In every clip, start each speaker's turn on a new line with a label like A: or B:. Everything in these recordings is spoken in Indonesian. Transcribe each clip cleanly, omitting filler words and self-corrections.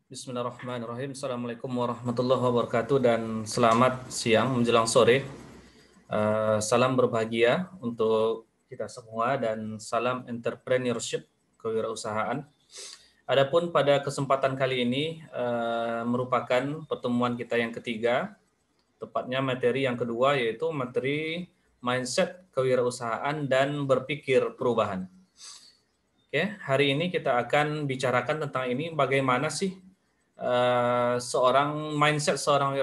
A: Bismillahirrahmanirrahim. Assalamualaikum warahmatullahi wabarakatuh dan selamat siang menjelang sore. Salam berbahagia untuk kita semua dan salam entrepreneurship, kewirausahaan. Adapun pada kesempatan kali ini merupakan pertemuan kita yang ketiga, tepatnya materi yang kedua yaitu materi mindset kewirausahaan dan berpikir perubahan. Oke, hari ini kita akan bicarakan tentang ini bagaimana sih seorang mindset seorang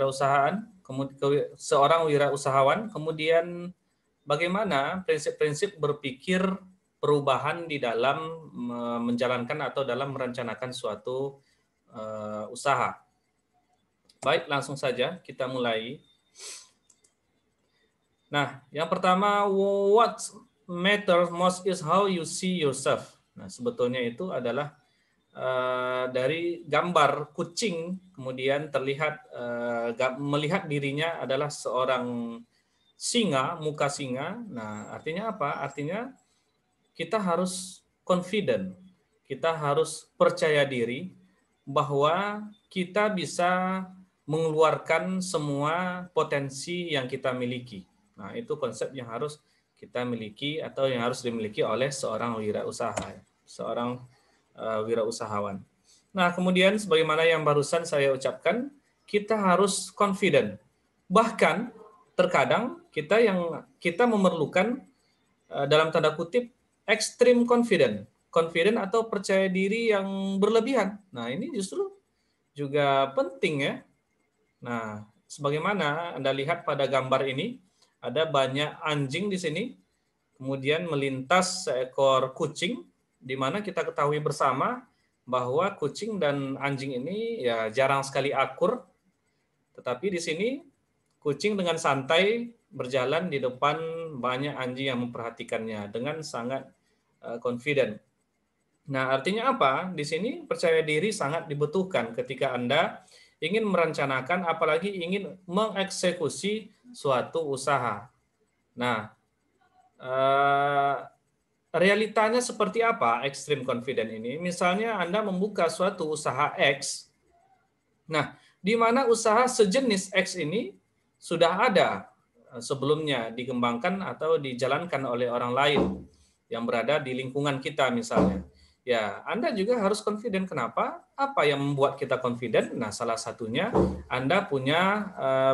A: seorang wirausahawan, kemudian bagaimana prinsip-prinsip berpikir perubahan di dalam menjalankan atau dalam merencanakan suatu usaha. Baik, langsung saja kita mulai. Nah, yang pertama, what matters most is how you see yourself. Nah, sebetulnya itu adalah dari gambar kucing, kemudian terlihat melihat dirinya adalah seorang singa, muka singa. Nah, artinya apa? Artinya kita harus confident, kita harus percaya diri bahwa kita bisa mengeluarkan semua potensi yang kita miliki. Nah, itu konsep yang harus kita miliki atau yang harus dimiliki oleh seorang wirausaha, seorang wirausahawan. Nah, kemudian sebagaimana yang barusan saya ucapkan, kita harus confident. Bahkan terkadang kita memerlukan dalam tanda kutip extreme confident, confident atau percaya diri yang berlebihan. Nah, ini justru juga penting ya. Nah, sebagaimana Anda lihat pada gambar ini, ada banyak anjing di sini, kemudian melintas seekor kucing, di mana kita ketahui bersama bahwa kucing dan anjing ini ya jarang sekali akur, tetapi di sini kucing dengan santai berjalan di depan banyak anjing yang memperhatikannya dengan sangat confident. Nah, artinya apa? Di sini percaya diri sangat dibutuhkan ketika Anda ingin merencanakan, apalagi ingin mengeksekusi suatu usaha. Nah, realitanya seperti apa extreme confident ini? Misalnya Anda membuka suatu usaha X, nah, di mana usaha sejenis X ini sudah ada sebelumnya dikembangkan atau dijalankan oleh orang lain yang berada di lingkungan kita misalnya. Ya, Anda juga harus confident. Kenapa? Apa yang membuat kita confident? Nah, salah satunya Anda punya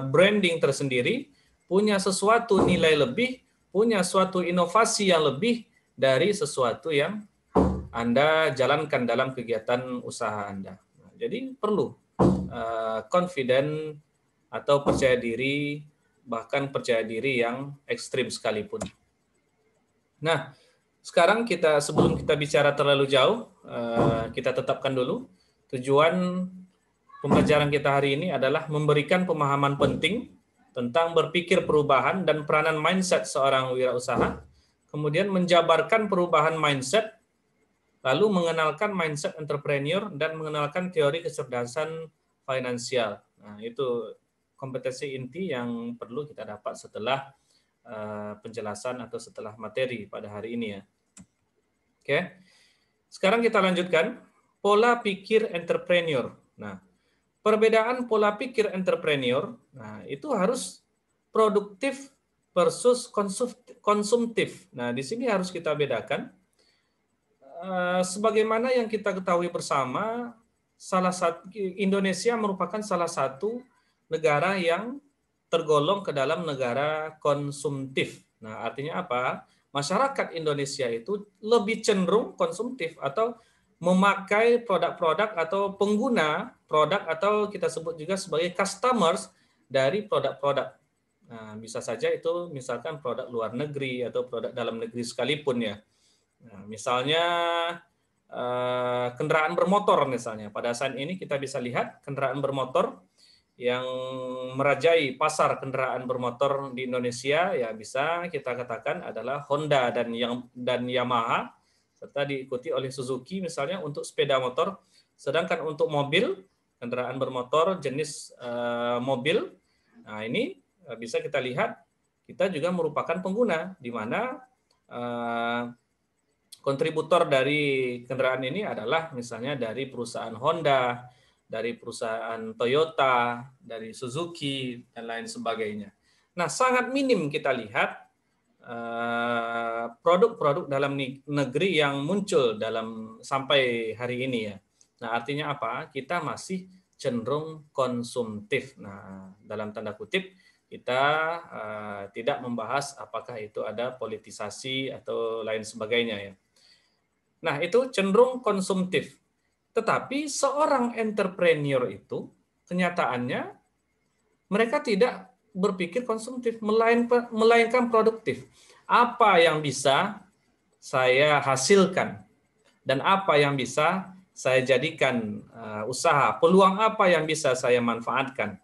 A: branding tersendiri, punya sesuatu nilai lebih, punya suatu inovasi yang lebih dari sesuatu yang Anda jalankan dalam kegiatan usaha Anda. Nah, jadi perlu confident atau percaya diri, bahkan percaya diri yang ekstrim sekalipun. Nah, sekarang sebelum kita bicara terlalu jauh, kita tetapkan dulu tujuan pembelajaran kita hari ini adalah memberikan pemahaman penting tentang berpikir perubahan dan peranan mindset seorang wirausaha, kemudian menjabarkan perubahan mindset, lalu mengenalkan mindset entrepreneur dan mengenalkan teori kecerdasan finansial. Nah, itu kompetensi inti yang perlu kita dapat setelah penjelasan atau setelah materi pada hari ini ya. Oke. Sekarang kita lanjutkan pola pikir entrepreneur. Nah, perbedaan pola pikir entrepreneur, nah itu harus produktif versus konsumtif. Nah, di sini harus kita bedakan. Sebagaimana yang kita ketahui bersama, Indonesia merupakan salah satu negara yang tergolong ke dalam negara konsumtif. Nah, artinya apa? Masyarakat Indonesia itu lebih cenderung konsumtif atau memakai produk-produk atau pengguna produk atau kita sebut juga sebagai customers dari produk-produk. Nah, bisa saja itu misalkan produk luar negeri atau produk dalam negeri sekalipun ya. Nah, misalnya kendaraan bermotor misalnya. Pada saat ini kita bisa lihat kendaraan bermotor yang merajai pasar kendaraan bermotor di Indonesia ya bisa kita katakan adalah Honda dan Yamaha serta diikuti oleh Suzuki misalnya untuk sepeda motor. Sedangkan untuk mobil, kendaraan bermotor jenis mobil, nah ini bisa kita lihat kita juga merupakan pengguna di mana kontributor dari kendaraan ini adalah misalnya dari perusahaan Honda, dari perusahaan Toyota, dari Suzuki, dan lain sebagainya. Nah, sangat minim kita lihat produk-produk dalam negeri yang muncul dalam sampai hari ini ya. Nah, artinya apa? Kita masih cenderung konsumtif. Nah, dalam tanda kutip kita tidak membahas apakah itu ada politisasi atau lain sebagainya ya. Nah, itu cenderung konsumtif. Tetapi seorang entrepreneur itu kenyataannya mereka tidak berpikir konsumtif, melainkan produktif. Apa yang bisa saya hasilkan dan apa yang bisa saya jadikan usaha, peluang apa yang bisa saya manfaatkan,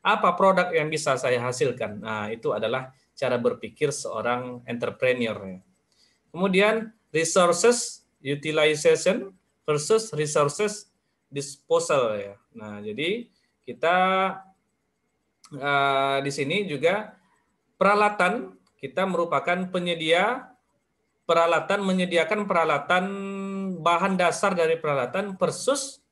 A: apa produk yang bisa saya hasilkan. Nah, itu adalah cara berpikir seorang entrepreneur. Kemudian resources utilization versus resources disposal ya. Nah, jadi kita di sini juga peralatan, kita merupakan penyedia peralatan, menyediakan peralatan, bahan dasar dari peralatan versus,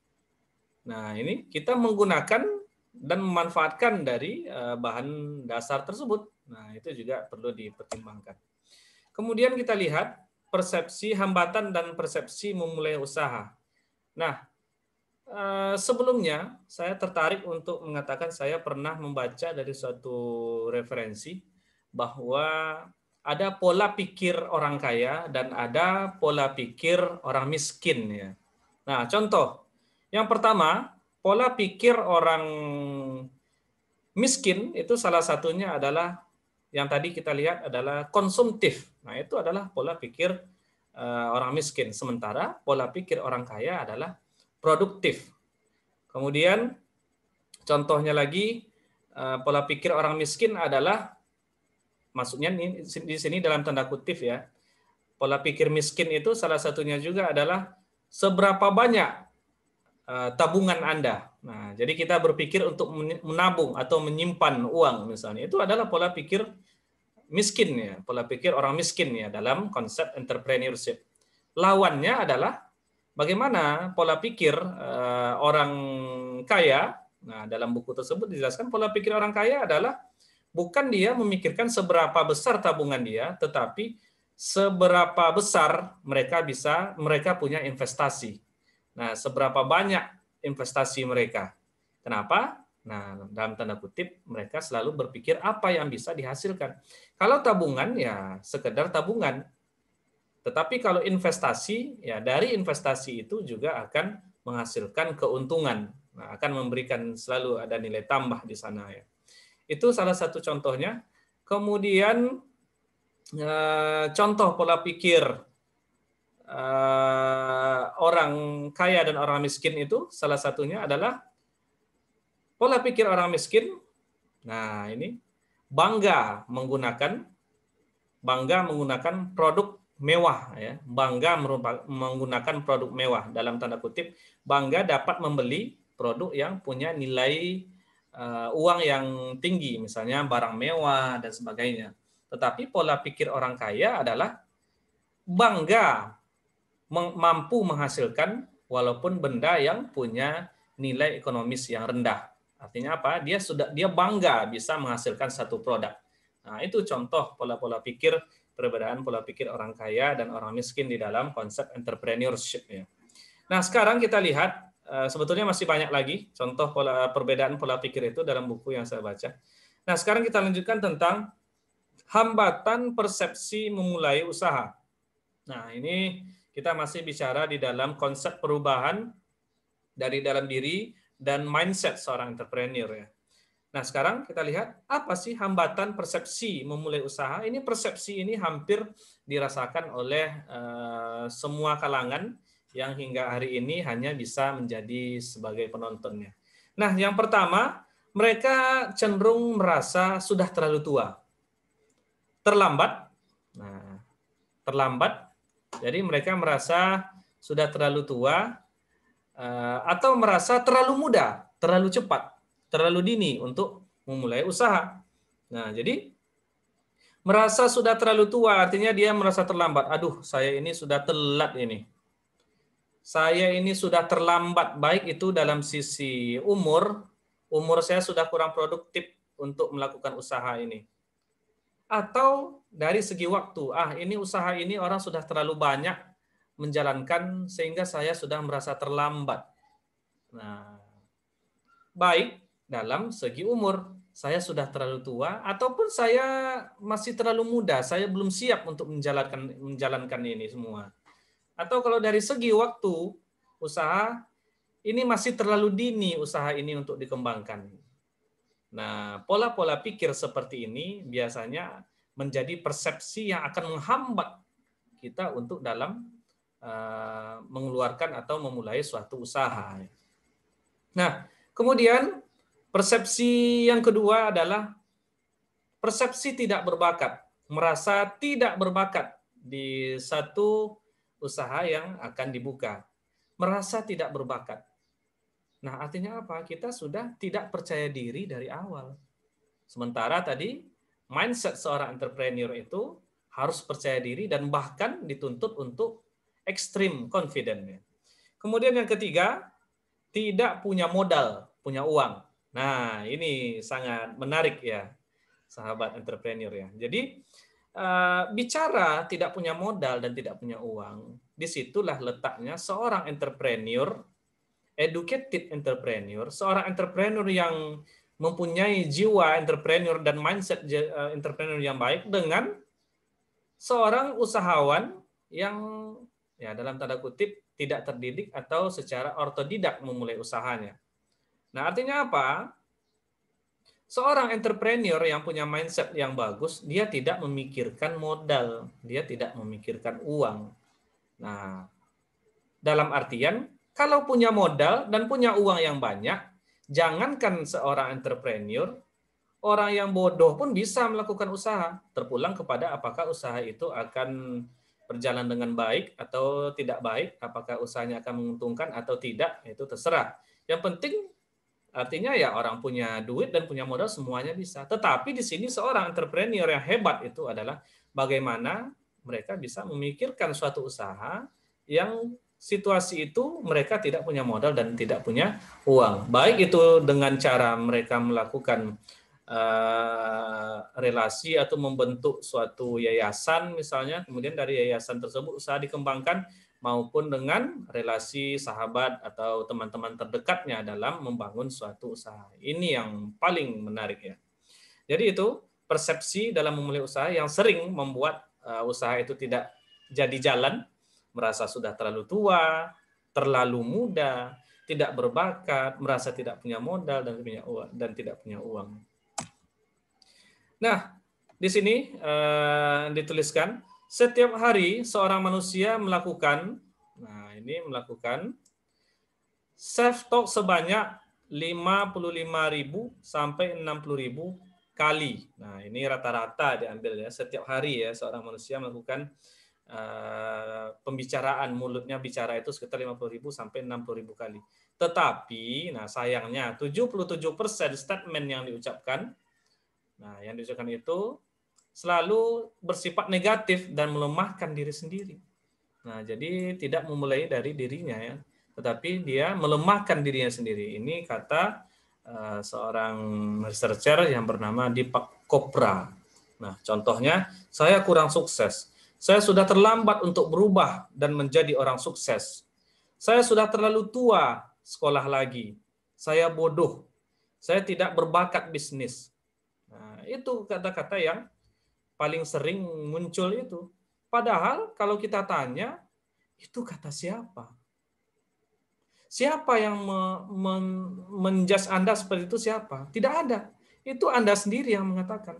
A: nah ini kita menggunakan dan memanfaatkan dari bahan dasar tersebut. Nah, itu juga perlu dipertimbangkan. Kemudian kita lihat persepsi hambatan dan persepsi memulai usaha. Nah, sebelumnya saya tertarik untuk mengatakan saya pernah membaca dari suatu referensi bahwa ada pola pikir orang kaya dan ada pola pikir orang miskin ya. Nah, contoh yang pertama, pola pikir orang miskin itu salah satunya adalah yang tadi kita lihat adalah konsumtif. Nah, itu adalah pola pikir orang miskin. Sementara pola pikir orang kaya adalah produktif. Kemudian contohnya lagi pola pikir orang miskin adalah, maksudnya di sini dalam tanda kutip ya, pola pikir miskin itu salah satunya juga adalah seberapa banyak tabungan Anda. Nah, jadi kita berpikir untuk menabung atau menyimpan uang misalnya. Itu adalah pola pikir miskin ya, pola pikir orang miskin ya dalam konsep entrepreneurship. Lawannya adalah bagaimana pola pikir orang kaya. Nah, dalam buku tersebut dijelaskan pola pikir orang kaya adalah bukan dia memikirkan seberapa besar tabungan dia, tetapi seberapa besar mereka punya investasi. Nah, seberapa banyak investasi mereka. Kenapa? Nah, dalam tanda kutip mereka selalu berpikir apa yang bisa dihasilkan. Kalau tabungan ya sekedar tabungan. Tetapi kalau investasi, ya dari investasi itu juga akan menghasilkan keuntungan. Nah, akan memberikan selalu ada nilai tambah di sana ya. Itu salah satu contohnya. Kemudian contoh pola pikir orang kaya dan orang miskin itu salah satunya adalah pola pikir orang miskin. Nah, ini bangga menggunakan produk mewah ya, bangga menggunakan produk mewah dalam tanda kutip, bangga dapat membeli produk yang punya nilai uang yang tinggi, misalnya barang mewah dan sebagainya. Tetapi pola pikir orang kaya adalah bangga mampu menghasilkan walaupun benda yang punya nilai ekonomis yang rendah. Artinya apa? Dia bangga bisa menghasilkan satu produk. Nah, itu contoh pola-pola pikir, perbedaan pola pikir orang kaya dan orang miskin di dalam konsep entrepreneurship ya. Nah, sekarang kita lihat sebetulnya masih banyak lagi contoh perbedaan pola pikir itu dalam buku yang saya baca. Nah, sekarang kita lanjutkan tentang hambatan persepsi memulai usaha. Nah, ini kita masih bicara di dalam konsep perubahan dari dalam diri dan mindset seorang entrepreneur ya. Nah, sekarang kita lihat apa sih hambatan persepsi memulai usaha. Ini persepsi ini hampir dirasakan oleh semua kalangan yang hingga hari ini hanya bisa menjadi sebagai penontonnya. Nah, yang pertama, mereka cenderung merasa sudah terlalu tua. Terlambat. Nah, terlambat. Jadi mereka merasa sudah terlalu tua atau merasa terlalu muda, terlalu cepat, terlalu dini untuk memulai usaha. Nah, jadi merasa sudah terlalu tua artinya dia merasa terlambat. Aduh, saya ini sudah telat ini. saya ini sudah terlambat, baik itu dalam sisi umur saya sudah kurang produktif untuk melakukan usaha ini. Atau dari segi waktu, ini usaha ini orang sudah terlalu banyak menjalankan sehingga saya sudah merasa terlambat. Nah, baik dalam segi umur, saya sudah terlalu tua ataupun saya masih terlalu muda, saya belum siap untuk menjalankan ini semua. Atau kalau dari segi waktu usaha, ini masih terlalu dini usaha ini untuk dikembangkan. Nah, pola-pola pikir seperti ini biasanya menjadi persepsi yang akan menghambat kita untuk dalam mengeluarkan atau memulai suatu usaha. Nah, kemudian persepsi yang kedua adalah persepsi tidak berbakat, merasa tidak berbakat di satu usaha yang akan dibuka, merasa tidak berbakat. Nah, artinya apa? Kita sudah tidak percaya diri dari awal. Sementara tadi mindset seorang entrepreneur itu harus percaya diri dan bahkan dituntut untuk extreme confident. Kemudian yang ketiga, tidak punya modal, punya uang. Nah, ini sangat menarik ya, sahabat entrepreneur ya. Jadi bicara tidak punya modal dan tidak punya uang, disitulah letaknya seorang entrepreneur, educated entrepreneur, seorang entrepreneur yang mempunyai jiwa entrepreneur dan mindset entrepreneur yang baik dengan seorang usahawan yang ya dalam tanda kutip tidak terdidik atau secara otodidak memulai usahanya. Nah, artinya apa? Seorang entrepreneur yang punya mindset yang bagus, dia tidak memikirkan modal, dia tidak memikirkan uang. Nah, dalam artian, kalau punya modal dan punya uang yang banyak, jangankan seorang entrepreneur, orang yang bodoh pun bisa melakukan usaha. Terpulang kepada apakah usaha itu akan berjalan dengan baik atau tidak baik, apakah usahanya akan menguntungkan atau tidak, itu terserah. Yang penting artinya ya orang punya duit dan punya modal semuanya bisa. Tetapi di sini seorang entrepreneur yang hebat itu adalah bagaimana mereka bisa memikirkan suatu usaha yang situasi itu mereka tidak punya modal dan tidak punya uang. Baik itu dengan cara mereka melakukan relasi atau membentuk suatu yayasan misalnya, kemudian dari yayasan tersebut usaha dikembangkan, maupun dengan relasi sahabat atau teman-teman terdekatnya dalam membangun suatu usaha. Ini yang paling menarik ya. Jadi itu persepsi dalam memulai usaha yang sering membuat usaha itu tidak jadi jalan, merasa sudah terlalu tua, terlalu muda, tidak berbakat, merasa tidak punya modal dan tidak punya uang. Nah, di sini dituliskan setiap hari seorang manusia melakukan self talk sebanyak 55.000 sampai 60.000 kali. Nah, ini rata-rata diambil ya, setiap hari ya seorang manusia melakukan pembicaraan, mulutnya bicara itu sekitar 50.000 sampai 60.000 kali. Tetapi, nah sayangnya 77% statement yang diucapkan itu selalu bersifat negatif dan melemahkan diri sendiri. Nah, jadi tidak memulai dari dirinya ya, tetapi dia melemahkan dirinya sendiri. Ini kata seorang researcher yang bernama Deepak Chopra. Nah, contohnya, saya kurang sukses. Saya sudah terlambat untuk berubah dan menjadi orang sukses. Saya sudah terlalu tua sekolah lagi. Saya bodoh. Saya tidak berbakat bisnis. Nah, itu kata-kata yang paling sering muncul itu. Padahal kalau kita tanya, itu kata siapa? Siapa yang menjudge Anda seperti itu siapa? Tidak ada. Itu Anda sendiri yang mengatakan.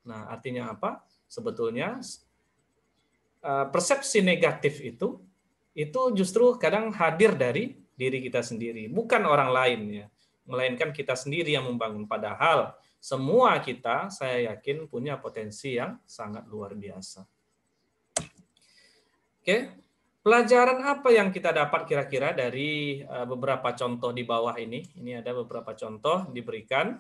A: Nah, artinya apa? Sebetulnya persepsi negatif itu justru kadang hadir dari diri kita sendiri, bukan orang lain ya, melainkan kita sendiri yang membangun. Padahal semua kita, saya yakin, punya potensi yang sangat luar biasa. Oke, pelajaran apa yang kita dapat kira-kira dari beberapa contoh di bawah ini? Ini ada beberapa contoh diberikan.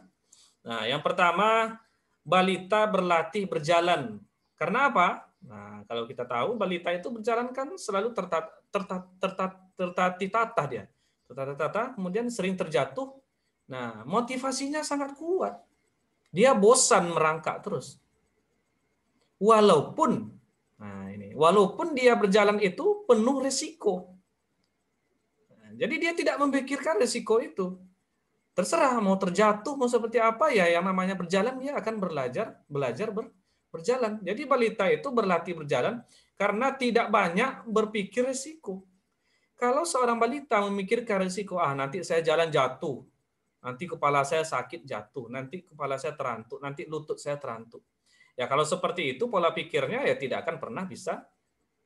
A: Nah, yang pertama, balita berlatih berjalan. Karena apa? Nah, kalau kita tahu balita itu berjalan kan selalu tertata dia. Tertata, kemudian sering terjatuh. Nah, motivasinya sangat kuat. Dia bosan merangkak terus. Walaupun dia berjalan itu penuh resiko. Nah, jadi dia tidak memikirkan resiko itu. Terserah mau terjatuh mau seperti apa ya, yang namanya berjalan dia akan belajar berjalan. Jadi balita itu berlatih berjalan karena tidak banyak berpikir resiko. Kalau seorang balita memikirkan resiko, nanti saya jalan jatuh, nanti kepala saya sakit jatuh, nanti kepala saya terantuk, nanti lutut saya terantuk. Ya kalau seperti itu pola pikirnya ya tidak akan pernah bisa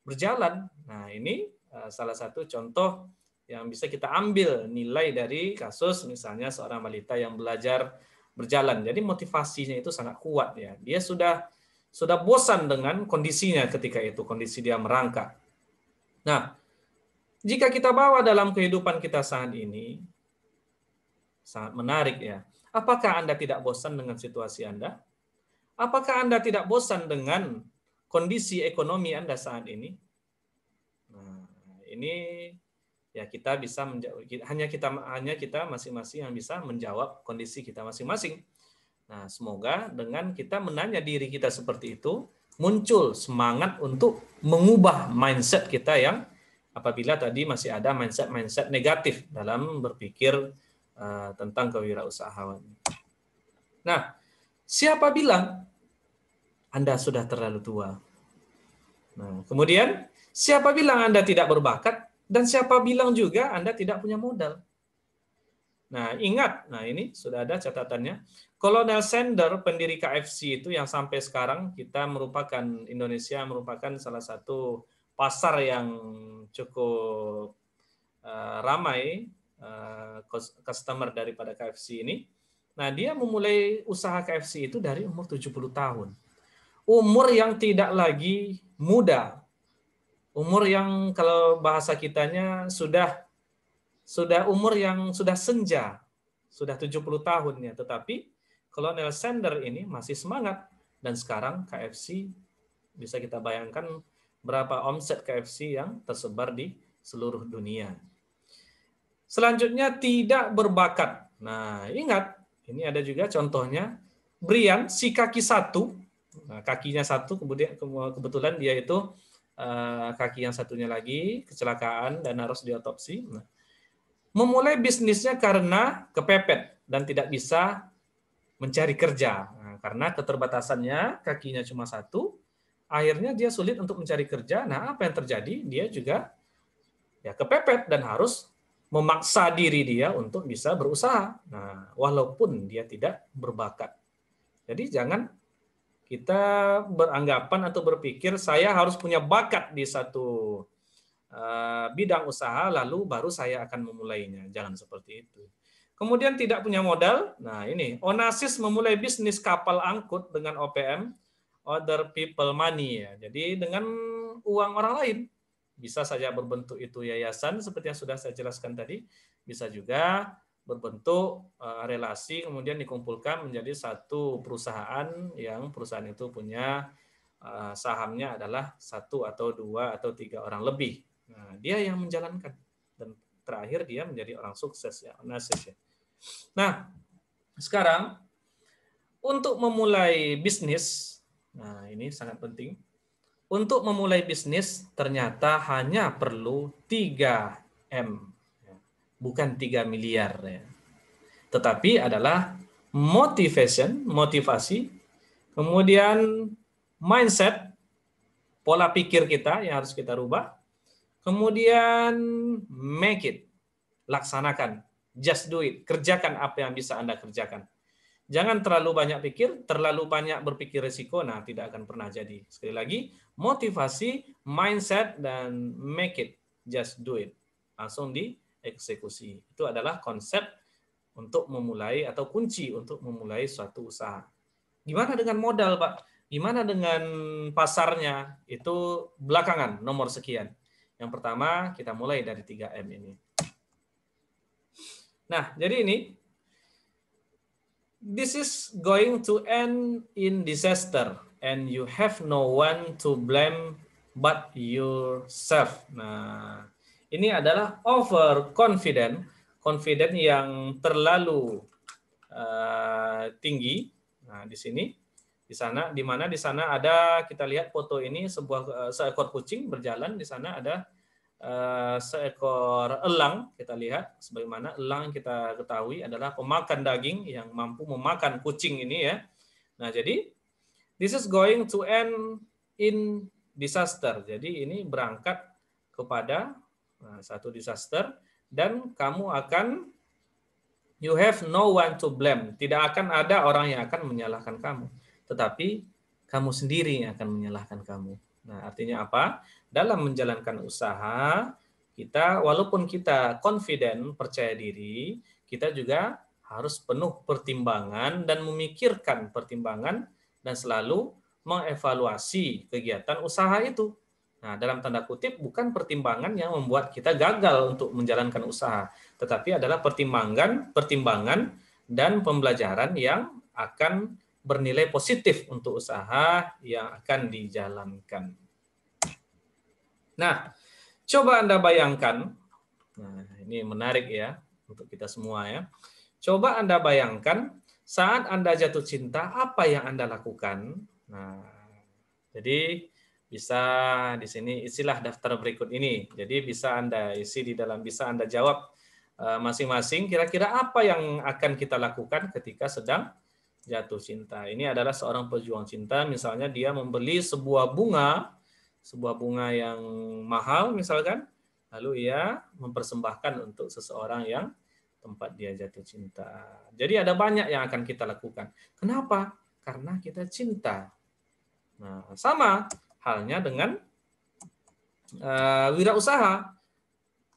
A: berjalan. Nah ini salah satu contoh yang bisa kita ambil nilai dari kasus misalnya seorang balita yang belajar berjalan. Jadi motivasinya itu sangat kuat ya. Dia sudah bosan dengan kondisinya ketika itu, kondisi dia merangkak. Nah, jika kita bawa dalam kehidupan kita saat ini, sangat menarik ya. Apakah Anda tidak bosan dengan situasi Anda? Apakah Anda tidak bosan dengan kondisi ekonomi Anda saat ini? Nah, ini ya kita bisa menjawab, hanya kita masing-masing yang bisa menjawab kondisi kita masing-masing. Nah, semoga dengan kita menanya diri kita seperti itu, muncul semangat untuk mengubah mindset kita yang apabila tadi masih ada mindset negatif dalam berpikir tentang kewirausahaan. Nah, siapa bilang Anda sudah terlalu tua? Nah, kemudian siapa bilang Anda tidak berbakat? Dan siapa bilang juga Anda tidak punya modal? Nah, ingat, ini sudah ada catatannya. Colonel Sanders, pendiri KFC itu yang sampai sekarang Indonesia merupakan salah satu pasar yang cukup ramai customer daripada KFC ini. Nah, dia memulai usaha KFC itu dari umur 70 tahun. Umur yang tidak lagi muda. Umur yang kalau bahasa kitanya sudah umur yang sudah senja, sudah 70 tahunnya, tetapi Colonel Sanders ini masih semangat. Dan sekarang KFC bisa kita bayangkan berapa omset KFC yang tersebar di seluruh dunia. Selanjutnya tidak berbakat. Nah, ingat, ini ada juga contohnya Brian, si kaki satu, kakinya satu, kemudian kebetulan dia itu kaki yang satunya lagi kecelakaan dan harus diotopsi. Nah, memulai bisnisnya karena kepepet dan tidak bisa mencari kerja. Nah, karena keterbatasannya, kakinya cuma satu, akhirnya dia sulit untuk mencari kerja. Nah, apa yang terjadi? Dia juga ya kepepet dan harus memaksa diri dia untuk bisa berusaha. Nah, walaupun dia tidak berbakat. Jadi jangan kita beranggapan atau berpikir saya harus punya bakat di satu bidang usaha lalu baru saya akan memulainya. Jangan seperti itu. Kemudian tidak punya modal. Nah, ini Onassis memulai bisnis kapal angkut dengan OPM, other people money ya. Jadi dengan uang orang lain. Bisa saja berbentuk itu yayasan seperti yang sudah saya jelaskan tadi, bisa juga berbentuk relasi kemudian dikumpulkan menjadi satu perusahaan yang perusahaan itu punya sahamnya adalah 1 atau 2 atau 3 orang lebih. Nah, dia yang menjalankan dan terakhir dia menjadi orang sukses ya, Onassis ya. Nah, sekarang untuk memulai bisnis, nah ini sangat penting. Untuk memulai bisnis ternyata hanya perlu 3M, bukan 3 miliar. Ya. Tetapi adalah motivasi, kemudian mindset, pola pikir kita yang harus kita rubah, kemudian make it, laksanakan, just do it, kerjakan apa yang bisa Anda kerjakan. Jangan terlalu banyak pikir, terlalu banyak berpikir risiko, nah tidak akan pernah jadi. Sekali lagi, motivasi, mindset, dan make it, just do it. Langsung dieksekusi. Itu adalah konsep untuk memulai atau kunci untuk memulai suatu usaha. Gimana dengan modal, Pak? Gimana dengan pasarnya? Itu belakangan, nomor sekian. Yang pertama, kita mulai dari 3M ini. Nah, jadi ini, this is going to end in disaster. and you have no one to blame but yourself. Nah, ini adalah overconfident, confident yang terlalu tinggi. Nah, di sini, di sana, di mana di sana ada, kita lihat foto ini sebuah seekor kucing berjalan, di sana ada seekor elang. Kita lihat sebagaimana elang kita ketahui adalah pemakan daging yang mampu memakan kucing ini ya. Nah, jadi this is going to end in disaster. Jadi ini berangkat kepada satu disaster dan kamu akan you have no one to blame. Tidak akan ada orang yang akan menyalahkan kamu, tetapi kamu sendiri yang akan menyalahkan kamu. Nah, artinya apa? Dalam menjalankan usaha, kita walaupun kita confident, percaya diri, kita juga harus penuh pertimbangan dan memikirkan pertimbangan dan selalu mengevaluasi kegiatan usaha itu. Nah, dalam tanda kutip bukan pertimbangan yang membuat kita gagal untuk menjalankan usaha, tetapi adalah pertimbangan dan pembelajaran yang akan bernilai positif untuk usaha yang akan dijalankan. Nah, coba Anda bayangkan, nah ini menarik ya untuk kita semua ya. Coba Anda bayangkan saat Anda jatuh cinta, apa yang Anda lakukan? Nah, jadi bisa di sini isilah daftar berikut ini. Jadi bisa Anda isi di dalam, bisa Anda jawab masing-masing. Kira-kira apa yang akan kita lakukan ketika sedang jatuh cinta? Ini adalah seorang pejuang cinta. Misalnya dia membeli sebuah bunga yang mahal misalkan, lalu ia mempersembahkan untuk seseorang yang tempat dia jatuh cinta. Jadi ada banyak yang akan kita lakukan. Kenapa? Karena kita cinta. Nah, sama halnya dengan wirausaha.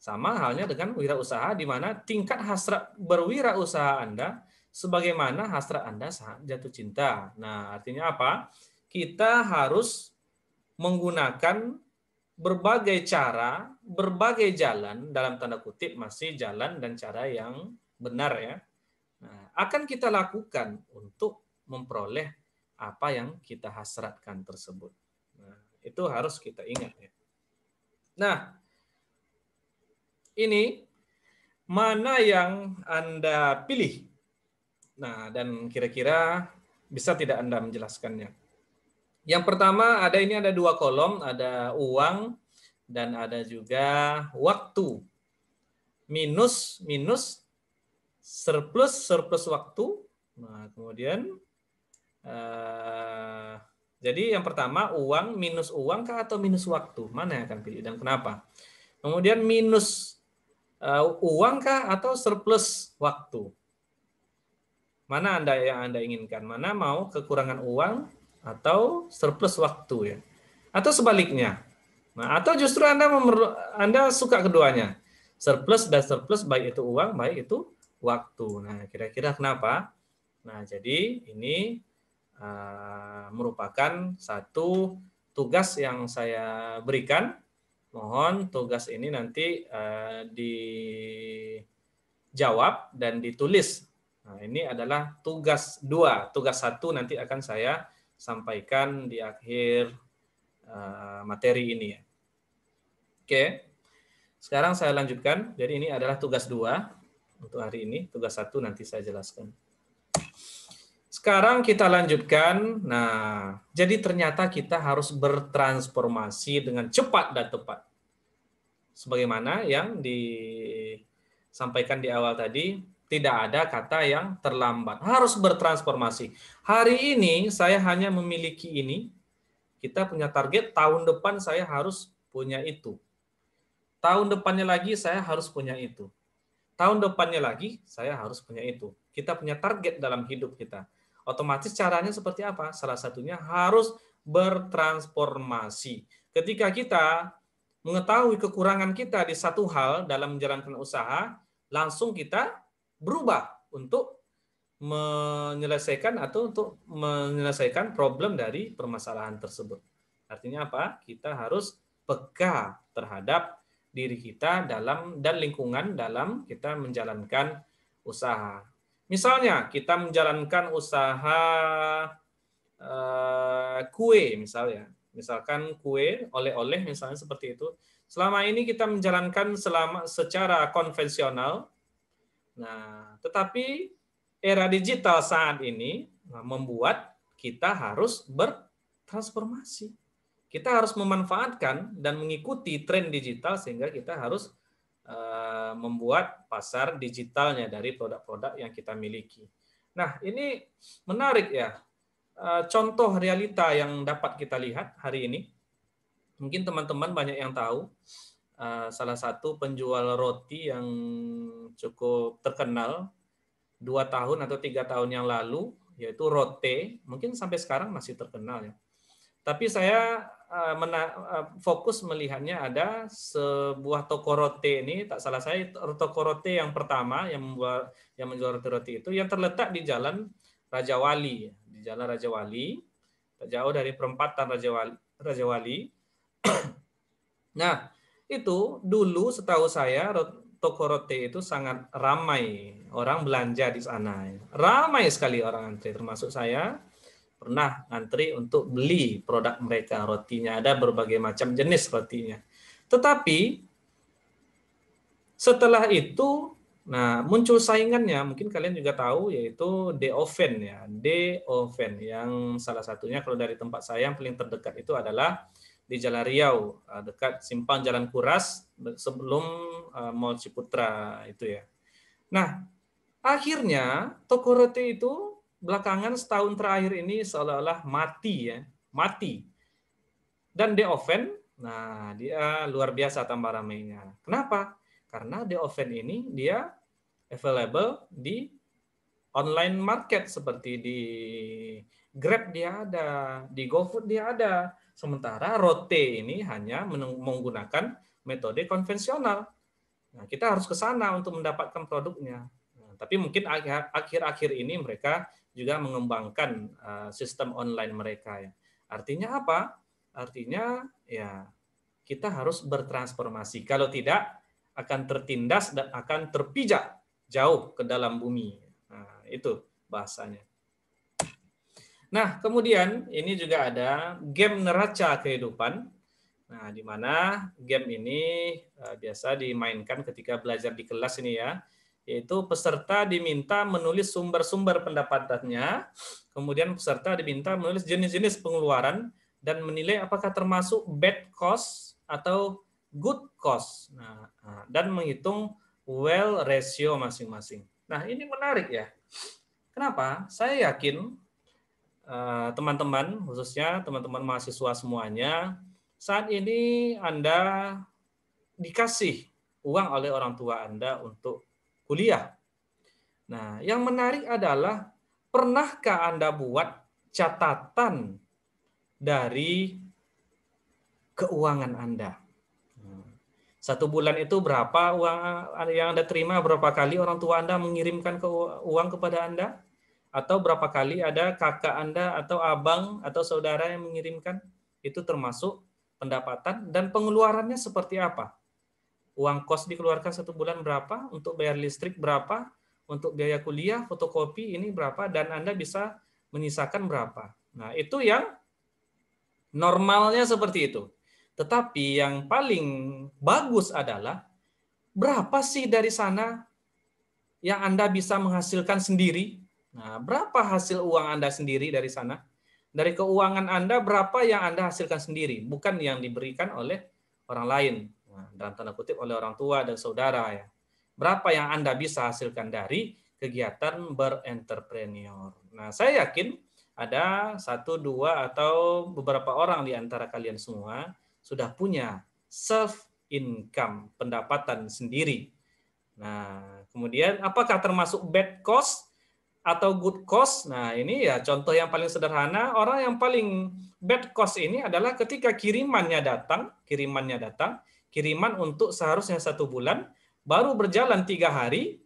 A: Sama halnya dengan wirausaha di mana tingkat hasrat berwirausaha Anda sebagaimana hasrat Anda saat jatuh cinta. Nah, artinya apa? Kita harus menggunakan berbagai cara, berbagai jalan, dalam tanda kutip masih jalan dan cara yang benar ya. Nah, akan kita lakukan untuk memperoleh apa yang kita hasratkan tersebut. Nah, itu harus kita ingat ya. Nah, ini mana yang Anda pilih? Nah, dan kira-kira bisa tidak Anda menjelaskannya? Yang pertama ada dua kolom, ada uang dan ada juga waktu. Minus surplus waktu. Nah, kemudian jadi yang pertama uang, minus uang kah atau minus waktu? Mana yang akan pilih dan kenapa? Kemudian minus uang kah atau surplus waktu? Mana yang Anda inginkan? Mana mau kekurangan uang atau surplus waktu ya? Atau sebaliknya? Nah, atau justru Anda suka keduanya? Surplus dan surplus, baik itu uang, baik itu waktu. Nah, kira-kira kenapa? Nah, jadi ini merupakan satu tugas yang saya berikan. Mohon tugas ini nanti dijawab dan ditulis. Nah, ini adalah tugas 2. Tugas 1 nanti akan saya sampaikan di akhir materi ini ya. Oke. Sekarang saya lanjutkan. Jadi ini adalah tugas 2 untuk hari ini. Tugas 1 nanti saya jelaskan. Sekarang kita lanjutkan. Nah, jadi ternyata kita harus bertransformasi dengan cepat dan tepat. Sebagaimana yang disampaikan di awal tadi, tidak ada kata yang terlambat. Harus bertransformasi. Hari ini saya hanya memiliki ini. Kita punya target tahun depan saya harus punya itu. Tahun depannya lagi saya harus punya itu. Tahun depannya lagi saya harus punya itu. Kita punya target dalam hidup kita. Otomatis caranya seperti apa? Salah satunya harus bertransformasi. Ketika kita mengetahui kekurangan kita di satu hal dalam menjalankan usaha, langsung kita berubah untuk menyelesaikan problem dari permasalahan tersebut. Artinya apa? Kita harus peka terhadap diri kita dan lingkungan dalam kita menjalankan usaha. Misalnya kita menjalankan usaha kue misalnya. Misalkan kue, oleh-oleh misalnya seperti itu. Selama ini kita menjalankan secara konvensional. Nah, tetapi era digital saat ini membuat kita harus bertransformasi. Kita harus memanfaatkan dan mengikuti tren digital sehingga kita harus membuat pasar digitalnya dari produk-produk yang kita miliki. Nah, ini menarik ya. Contoh realita yang dapat kita lihat hari ini. Mungkin teman-teman banyak yang tahu salah satu penjual roti yang cukup terkenal 2 tahun atau 3 tahun yang lalu, yaitu Rote, mungkin sampai sekarang masih terkenal ya. Tapi saya fokus melihatnya ada sebuah toko roti ini, tak salah saya toko roti yang pertama yang menjual roti-roti itu yang terletak di Jalan Raja Wali, di Jalan Raja Wali, tak jauh dari perempatan Raja Wali. Nah, itu dulu setahu saya toko roti itu sangat ramai orang belanja di sana. Ramai sekali orang antri, termasuk saya pernah ngantri untuk beli produk mereka, rotinya. Ada berbagai macam jenis rotinya. Tetapi setelah itu, nah muncul saingannya, mungkin kalian juga tahu, yaitu De Oven ya, De Oven yang salah satunya kalau dari tempat saya yang paling terdekat itu adalah di Jalan Riau, dekat simpang Jalan Kuras sebelum Mall Ciputra itu ya. Nah, akhirnya toko roti itu belakangan setahun terakhir ini seolah-olah mati ya, mati. Dan The Oven, nah dia luar biasa tambah ramainya. Kenapa? Karena The Oven ini dia available di online market seperti di Grab dia ada, di GoFood dia ada. Sementara Rote ini hanya menggunakan metode konvensional. Nah, kita harus ke sana untuk mendapatkan produknya. Nah, tapi mungkin akhir-akhir ini mereka juga mengembangkan sistem online mereka ya. Artinya apa? Artinya ya kita harus bertransformasi. Kalau tidak akan tertindas dan akan terpijak jauh ke dalam bumi. Nah, itu bahasanya. Nah, kemudian ini juga ada game neraca kehidupan. Nah, di mana game ini biasa dimainkan ketika belajar di kelas ini ya, yaitu peserta diminta menulis sumber-sumber pendapatannya, kemudian peserta diminta menulis jenis-jenis pengeluaran dan menilai apakah termasuk bad cost atau good cost. Nah, dan menghitung well ratio masing-masing. Nah, ini menarik ya. Kenapa? Saya yakin teman-teman, khususnya teman-teman mahasiswa semuanya, saat ini Anda dikasih uang oleh orang tua Anda untuk kuliah. Nah, yang menarik adalah, pernahkah Anda buat catatan dari keuangan Anda? 1 bulan itu berapa uang yang Anda terima, berapa kali orang tua Anda mengirimkan uang kepada Anda? Atau berapa kali ada kakak Anda atau abang atau saudara yang mengirimkan? Itu termasuk pendapatan. Dan pengeluarannya seperti apa? Uang kos dikeluarkan 1 bulan berapa? Untuk bayar listrik berapa? Untuk biaya kuliah, fotokopi ini berapa? Dan Anda bisa menyisakan berapa? Nah, itu yang normalnya seperti itu. Tetapi yang paling bagus adalah berapa sih dari sana yang Anda bisa menghasilkan sendiri? Nah, berapa hasil uang Anda sendiri dari sana? Dari keuangan Anda, berapa yang Anda hasilkan sendiri? Bukan yang diberikan oleh orang lain. Nah, dalam tanda kutip oleh orang tua dan saudara ya. Berapa yang Anda bisa hasilkan dari kegiatan berentrepreneur? Nah, saya yakin ada 1, 2, atau beberapa orang di antara kalian semua sudah punya self income, pendapatan sendiri. Nah, kemudian apakah termasuk bad cost atau good cost? Nah, ini ya contoh yang paling sederhana. Orang yang paling bad cost ini adalah ketika kiriman kiriman untuk seharusnya 1 bulan, baru berjalan 3 hari,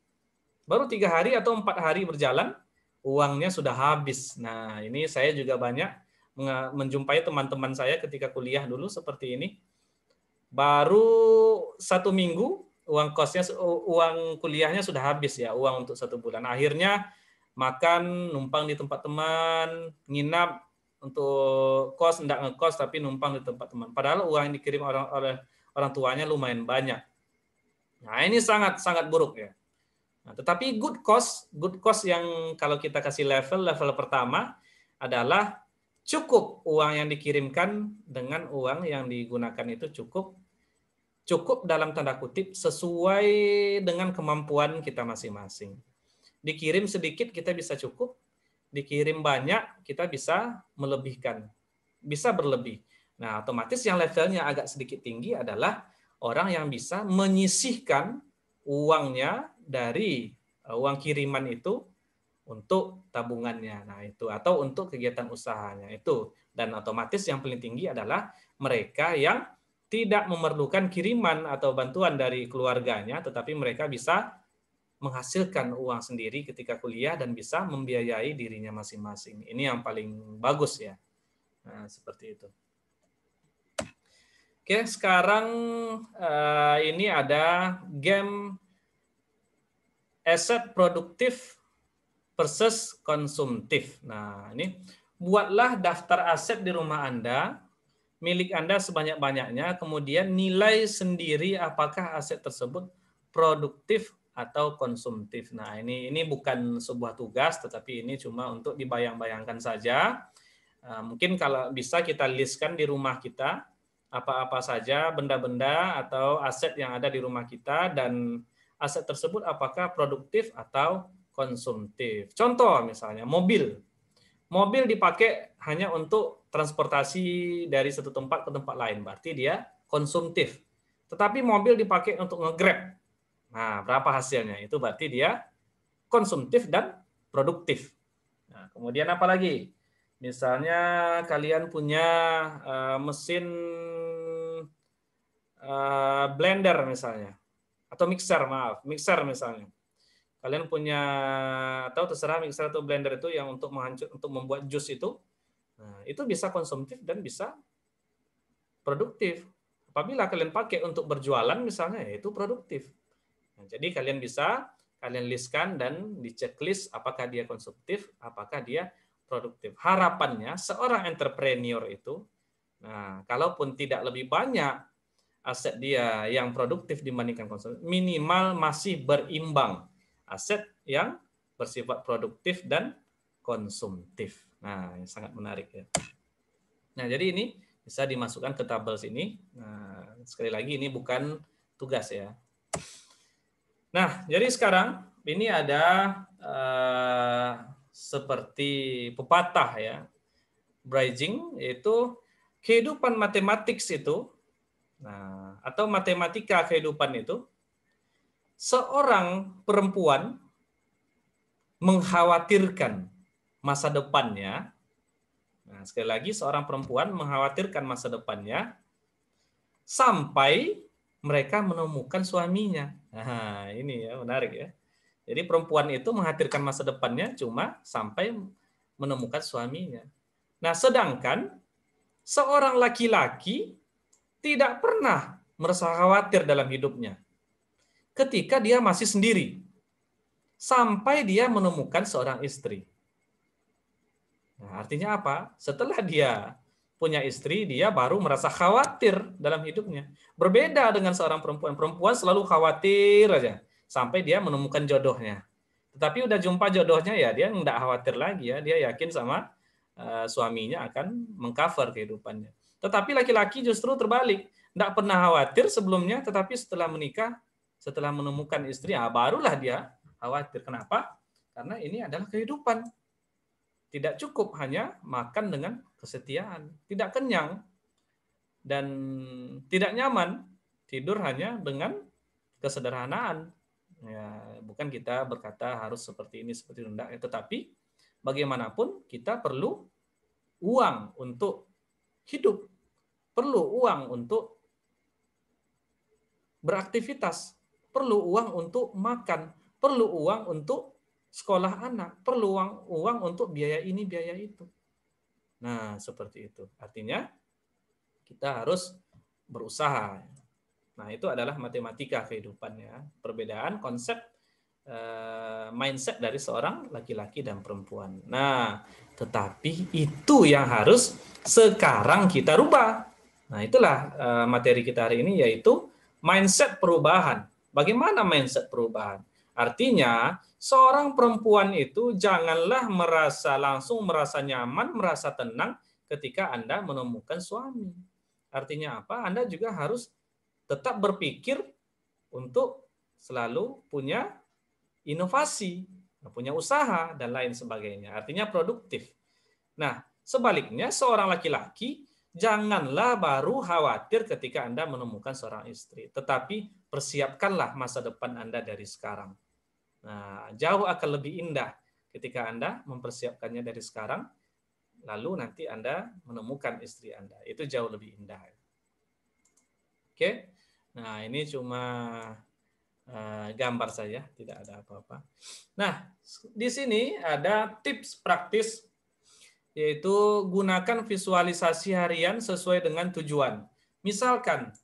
A: baru 3 hari atau 4 hari berjalan, uangnya sudah habis. Nah, ini saya juga banyak menjumpai teman-teman saya ketika kuliah dulu seperti ini. Baru 1 minggu, uang kuliahnya sudah habis ya, uang untuk 1 bulan. Akhirnya makan, numpang di tempat teman, nginap, untuk kos, enggak ngekos tapi numpang di tempat teman. Padahal uang yang dikirim oleh orang tuanya lumayan banyak. Nah, ini sangat buruk ya. Nah, tetapi good cost yang kalau kita kasih level pertama adalah cukup uang yang dikirimkan dengan uang yang digunakan itu cukup dalam tanda kutip sesuai dengan kemampuan kita masing-masing. Dikirim sedikit kita bisa cukup, dikirim banyak kita bisa melebihkan, bisa berlebih. Nah, otomatis yang levelnya agak sedikit tinggi adalah orang yang bisa menyisihkan uangnya dari uang kiriman itu untuk tabungannya. Nah, itu atau untuk kegiatan usahanya itu. Dan otomatis yang paling tinggi adalah mereka yang tidak memerlukan kiriman atau bantuan dari keluarganya, tetapi mereka bisa menghasilkan uang sendiri ketika kuliah dan bisa membiayai dirinya masing-masing. Ini yang paling bagus ya. Nah, seperti itu. Oke, sekarang ini ada game aset produktif versus konsumtif. Nah, ini buatlah daftar aset di rumah Anda, milik Anda sebanyak-banyaknya, kemudian nilai sendiri apakah aset tersebut produktif atau konsumtif. Nah, ini bukan sebuah tugas, tetapi ini cuma untuk dibayang-bayangkan saja. Mungkin kalau bisa kita listkan di rumah kita, apa-apa saja benda-benda atau aset yang ada di rumah kita, dan aset tersebut apakah produktif atau konsumtif. Contoh misalnya mobil. Mobil dipakai hanya untuk transportasi dari satu tempat ke tempat lain, berarti dia konsumtif. Tetapi mobil dipakai untuk nge-grab. Nah, berapa hasilnya? Itu berarti dia konsumtif dan produktif. Nah, kemudian apa lagi? Misalnya kalian punya mesin blender misalnya, atau mixer misalnya. Kalian punya, atau terserah mixer atau blender itu yang untuk membuat jus itu, nah, itu bisa konsumtif dan bisa produktif. Apabila kalian pakai untuk berjualan misalnya, ya itu produktif. Nah, jadi kalian listkan dan di checklist apakah dia konsumtif, apakah dia produktif. Harapannya seorang entrepreneur itu, nah, kalaupun tidak lebih banyak aset dia yang produktif dibandingkan konsumtif, minimal masih berimbang aset yang bersifat produktif dan konsumtif. Nah, ini sangat menarik ya. Nah, jadi ini bisa dimasukkan ke tabel sini. Nah, sekali lagi ini bukan tugas ya. Nah, jadi sekarang ini ada seperti pepatah ya. Bridging yaitu kehidupan matematik itu, nah, atau matematika kehidupan itu, seorang perempuan mengkhawatirkan masa depannya. Nah, sekali lagi seorang perempuan mengkhawatirkan masa depannya sampai mereka menemukan suaminya. Nah, ini ya menarik ya. Jadi perempuan itu mengkhawatirkan masa depannya cuma sampai menemukan suaminya. Nah, sedangkan seorang laki-laki tidak pernah merasa khawatir dalam hidupnya ketika dia masih sendiri sampai dia menemukan seorang istri. Nah, artinya apa? Setelah dia punya istri, dia baru merasa khawatir dalam hidupnya. Berbeda dengan seorang perempuan. Perempuan selalu khawatir aja sampai dia menemukan jodohnya. Tetapi udah jumpa jodohnya ya dia nggak khawatir lagi ya. Dia yakin sama suaminya akan mengcover kehidupannya. Tetapi laki-laki justru terbalik. Nggak pernah khawatir sebelumnya, tetapi setelah menikah, setelah menemukan istri, barulah dia khawatir. Kenapa? Karena ini adalah kehidupan. Tidak cukup hanya makan dengan kesetiaan, tidak kenyang dan tidak nyaman, tidur hanya dengan kesederhanaan. Ya, bukan kita berkata harus seperti ini, seperti itu, enggak. Tetapi bagaimanapun kita perlu uang untuk hidup, perlu uang untuk beraktivitas, perlu uang untuk makan, perlu uang untuk sekolah anak, perlu uang untuk biaya ini, biaya itu. Nah, seperti itu. Artinya kita harus berusaha. Nah, itu adalah matematika kehidupannya. Perbedaan konsep mindset dari seorang laki-laki dan perempuan. Nah, tetapi itu yang harus sekarang kita rubah. Nah, itulah materi kita hari ini, yaitu mindset perubahan. Bagaimana mindset perubahan? Artinya, seorang perempuan itu janganlah langsung merasa nyaman, merasa tenang ketika Anda menemukan suami. Artinya apa? Anda juga harus tetap berpikir untuk selalu punya inovasi, punya usaha, dan lain sebagainya. Artinya produktif. Nah, sebaliknya seorang laki-laki janganlah baru khawatir ketika Anda menemukan seorang istri, tetapi persiapkanlah masa depan Anda dari sekarang. Nah, jauh akan lebih indah ketika Anda mempersiapkannya dari sekarang, lalu nanti Anda menemukan istri Anda. Itu jauh lebih indah. Oke, nah ini cuma gambar saja, tidak ada apa-apa. Nah, di sini ada tips praktis, yaitu gunakan visualisasi harian sesuai dengan tujuan. Misalkan,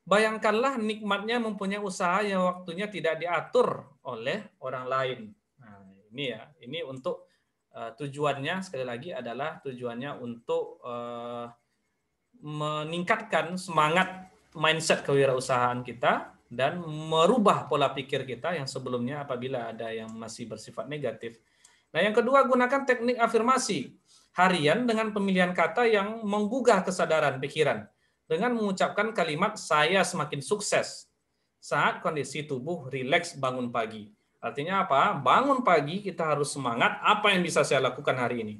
A: bayangkanlah nikmatnya mempunyai usaha yang waktunya tidak diatur oleh orang lain. Nah, ini ya, ini untuk tujuannya sekali lagi adalah tujuannya untuk meningkatkan semangat mindset kewirausahaan kita dan merubah pola pikir kita yang sebelumnya apabila ada yang masih bersifat negatif. Nah, yang kedua, gunakan teknik afirmasi harian dengan pemilihan kata yang menggugah kesadaran pikiran dengan mengucapkan kalimat "saya semakin sukses" saat kondisi tubuh rileks bangun pagi. Artinya apa? Bangun pagi kita harus semangat, apa yang bisa saya lakukan hari ini?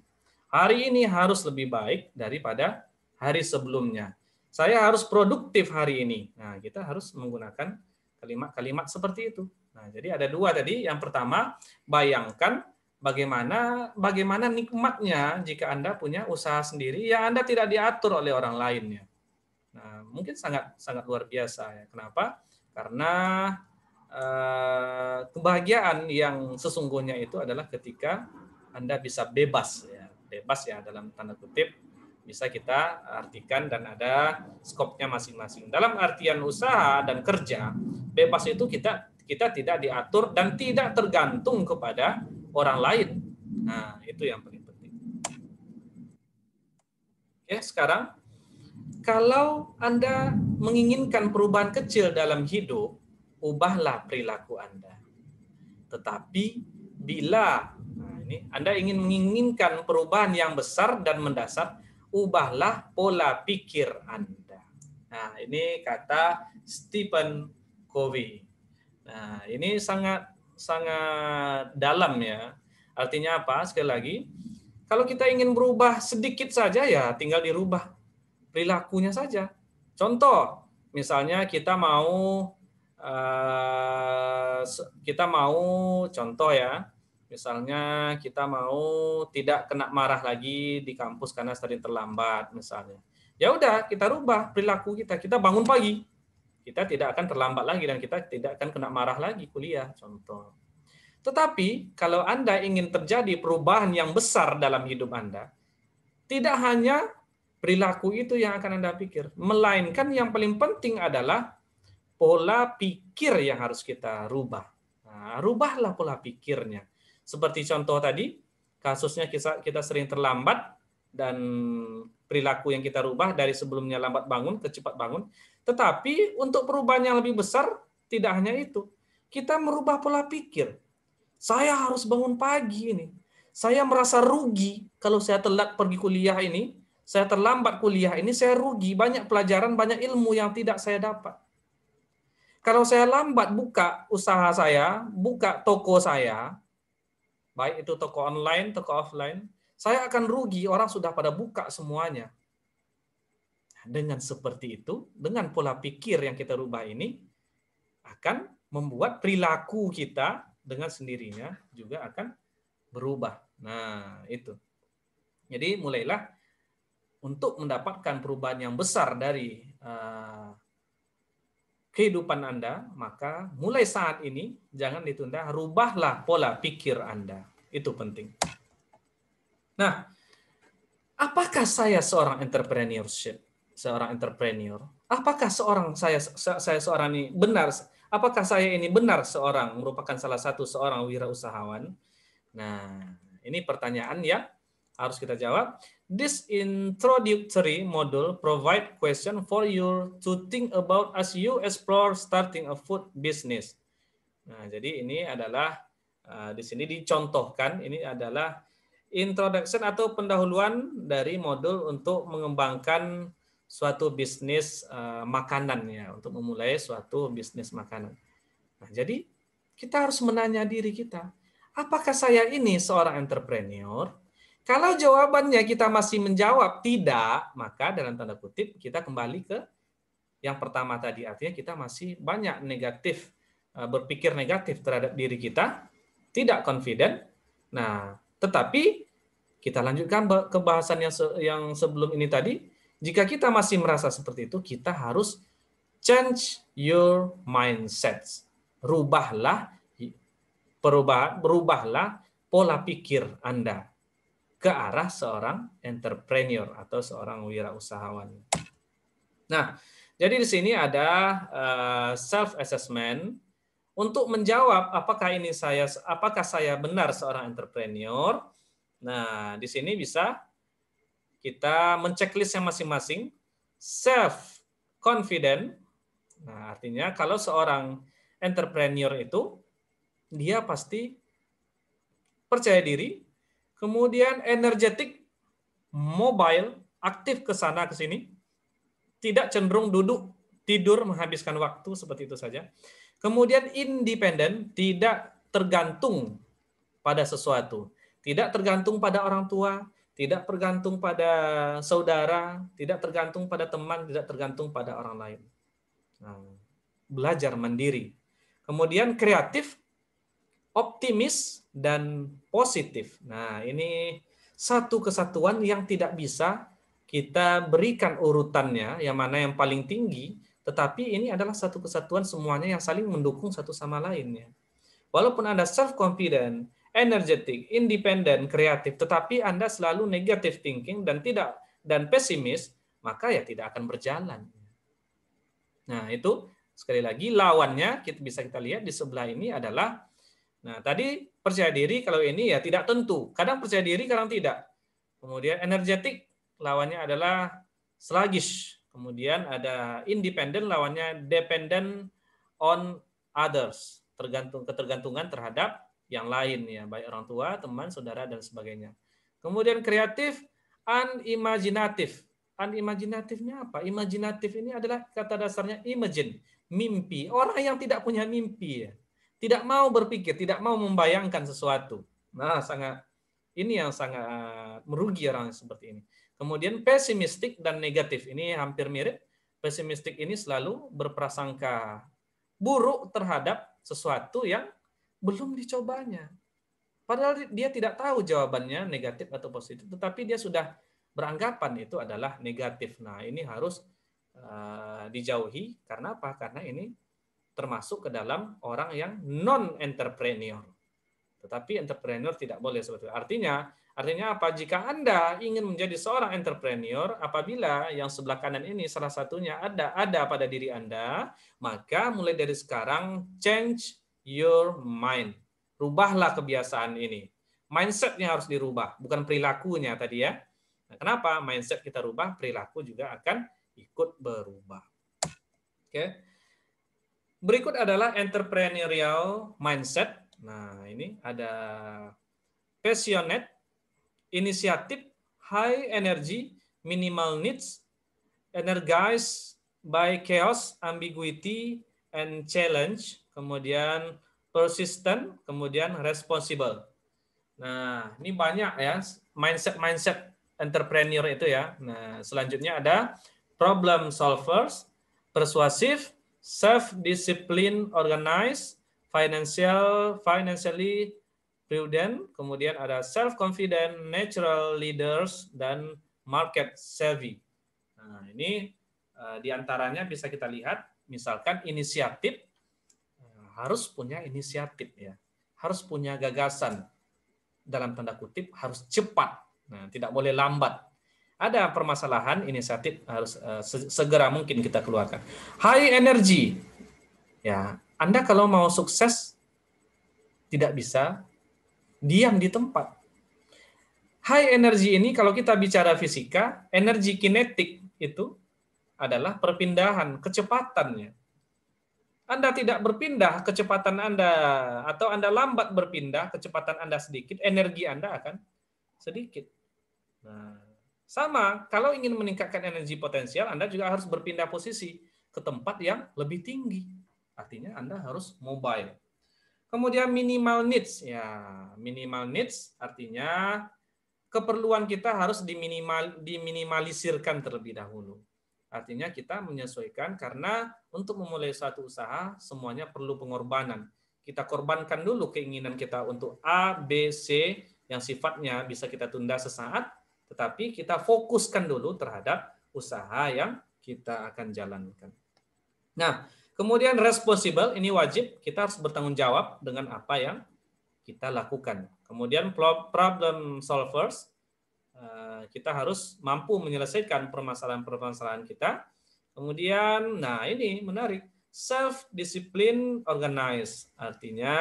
A: Hari ini harus lebih baik daripada hari sebelumnya. Saya harus produktif hari ini. Nah, kita harus menggunakan kalimat-kalimat seperti itu. Nah, jadi ada dua tadi. Yang pertama, bayangkan bagaimana nikmatnya jika Anda punya usaha sendiri yang Anda tidak diatur oleh orang lainnya. Nah, mungkin sangat luar biasa ya. Kenapa? Karena kebahagiaan yang sesungguhnya itu adalah ketika Anda bisa bebas ya. Bebas ya dalam tanda kutip, bisa kita artikan dan ada skopnya masing-masing. Dalam artian usaha dan kerja, bebas itu kita tidak diatur dan tidak tergantung kepada orang lain. Nah, itu yang paling penting. Oke, sekarang kalau Anda menginginkan perubahan kecil dalam hidup, ubahlah perilaku Anda. Tetapi bila Anda menginginkan perubahan yang besar dan mendasar, ubahlah pola pikir Anda. Nah, ini kata Stephen Covey. Nah, ini sangat dalam ya. Artinya apa? Sekali lagi, kalau kita ingin berubah sedikit saja ya tinggal dirubah perilakunya saja. Contoh, misalnya kita mau contoh ya, misalnya kita mau tidak kena marah lagi di kampus karena sering terlambat misalnya. Ya udah, kita rubah perilaku kita. Kita bangun pagi. Kita tidak akan terlambat lagi dan kita tidak akan kena marah lagi kuliah, contoh. Tetapi kalau Anda ingin terjadi perubahan yang besar dalam hidup Anda, tidak hanya perilaku itu yang akan Anda pikir, melainkan yang paling penting adalah pola pikir yang harus kita rubah. Nah, rubahlah pola pikirnya. Seperti contoh tadi, kasusnya kita sering terlambat dan perilaku yang kita rubah dari sebelumnya lambat bangun ke cepat bangun. Tetapi untuk perubahan yang lebih besar, tidak hanya itu. Kita merubah pola pikir. Saya harus bangun pagi ini. Saya merasa rugi kalau saya telat pergi kuliah ini. Saya terlambat kuliah ini, saya rugi. Banyak pelajaran, banyak ilmu yang tidak saya dapat. Kalau saya lambat buka usaha saya, buka toko saya, baik itu toko online, toko offline, saya akan rugi, orang sudah pada buka semuanya. Dengan seperti itu, dengan pola pikir yang kita rubah ini, akan membuat perilaku kita dengan sendirinya juga akan berubah. Nah, itu. Jadi mulailah untuk mendapatkan perubahan yang besar dari kehidupan Anda, maka mulai saat ini jangan ditunda, rubahlah pola pikir Anda. Itu penting. Nah, apakah saya seorang entrepreneur? Apakah saya seorang ini benar? Apakah saya ini benar merupakan salah satu seorang wirausahawan? Nah, ini pertanyaan yang harus kita jawab. This introductory module provide question for you to think about as you explore starting a food business. Nah, jadi ini adalah di sini dicontohkan, ini adalah introduction atau pendahuluan dari modul untuk mengembangkan suatu bisnis makanan ya, untuk memulai suatu bisnis makanan. Nah, jadi kita harus menanya diri kita, apakah saya ini seorang entrepreneur? Kalau jawabannya kita masih menjawab tidak, maka dalam tanda kutip kita kembali ke yang pertama tadi, artinya kita masih banyak negatif, berpikir negatif terhadap diri kita, tidak confident. Nah, tetapi kita lanjutkan ke bahasan yang sebelum ini tadi. Jika kita masih merasa seperti itu, kita harus change your mindset. Berubahlah pola pikir Anda ke arah seorang entrepreneur atau seorang wirausahawan. Nah, jadi di sini ada self assessment untuk menjawab apakah saya benar seorang entrepreneur. Nah, di sini bisa kita menceklisnya masing-masing. Self confident. Nah, artinya kalau seorang entrepreneur itu dia pasti percaya diri, kemudian energetik, mobile, aktif ke sana ke sini, tidak cenderung duduk, tidur, menghabiskan waktu seperti itu saja. Kemudian independen, tidak tergantung pada sesuatu, tidak tergantung pada orang tua, tidak tergantung pada saudara, tidak tergantung pada teman, tidak tergantung pada orang lain. Nah, belajar mandiri. Kemudian kreatif, optimis, dan positif. Nah, ini satu kesatuan yang tidak bisa kita berikan urutannya, yang mana yang paling tinggi, tetapi ini adalah satu kesatuan semuanya yang saling mendukung satu sama lainnya. Walaupun Anda self-confident, energetic, independent, kreatif, tetapi Anda selalu negative thinking dan pesimis, maka ya tidak akan berjalan. Nah, itu sekali lagi lawannya bisa kita lihat di sebelah ini adalah, nah tadi percaya diri, kalau ini ya tidak tentu. Kadang percaya diri, kadang tidak. Kemudian energetic, lawannya adalah sluggish. Kemudian ada independent, lawannya dependent on others. Ketergantungan terhadap yang lain ya, baik orang tua, teman, saudara, dan sebagainya. Kemudian kreatif, unimaginative. Unimaginatifnya apa? Imajinatif ini adalah kata dasarnya imagine, mimpi. Orang yang tidak punya mimpi ya, tidak mau berpikir, tidak mau membayangkan sesuatu. Nah, ini yang sangat merugi orang seperti ini. Kemudian pesimistik dan negatif ini hampir mirip. Pesimistik ini selalu berprasangka buruk terhadap sesuatu yang belum dicobanya. Padahal dia tidak tahu jawabannya negatif atau positif, tetapi dia sudah beranggapan itu adalah negatif. Nah, ini harus dijauhi. Karena apa? Karena ini termasuk ke dalam orang yang non-entrepreneur. Tetapi entrepreneur tidak boleh seperti itu. Artinya apa? Jika Anda ingin menjadi seorang entrepreneur, apabila yang sebelah kanan ini salah satunya ada pada diri Anda, maka mulai dari sekarang change your mind. Rubahlah kebiasaan ini. Mindset-nya harus dirubah, bukan perilakunya tadi ya. Nah, kenapa? Mindset kita rubah, perilaku juga akan ikut berubah. Oke. Berikut adalah entrepreneurial mindset. Nah, ini ada passionate, inisiatif, high energy, minimal needs, energized by chaos, ambiguity, and challenge. Kemudian persistent, kemudian responsible. Nah, ini banyak ya mindset entrepreneur itu ya. Nah, selanjutnya ada problem solvers, persuasive, self-discipline, organized, financially prudent, kemudian ada self-confident, natural leaders, dan market savvy. Nah, ini diantaranya bisa kita lihat, misalkan inisiatif, harus punya inisiatif ya, harus punya gagasan, dalam tanda kutip harus cepat, nah, tidak boleh lambat. Ada permasalahan, inisiatif harus segera mungkin kita keluarkan. High energy, ya, Anda kalau mau sukses tidak bisa diam di tempat. High energy ini kalau kita bicara fisika, energi kinetik itu adalah perpindahan, kecepatannya. Anda tidak berpindah, kecepatan Anda, atau Anda lambat berpindah, kecepatan Anda sedikit, energi Anda akan sedikit. Nah, sama, kalau ingin meningkatkan energi potensial, Anda juga harus berpindah posisi ke tempat yang lebih tinggi. Artinya Anda harus mobile. Kemudian minimal needs. Ya, minimal needs artinya keperluan kita harus diminimalisirkan terlebih dahulu. Artinya kita menyesuaikan karena untuk memulai suatu usaha semuanya perlu pengorbanan. Kita korbankan dulu keinginan kita untuk A, B, C yang sifatnya bisa kita tunda sesaat, tetapi kita fokuskan dulu terhadap usaha yang kita akan jalankan. Nah, kemudian responsible ini wajib, kita harus bertanggung jawab dengan apa yang kita lakukan. Kemudian problem solvers, kita harus mampu menyelesaikan permasalahan-permasalahan kita. Kemudian, nah ini menarik, self-discipline organize. Artinya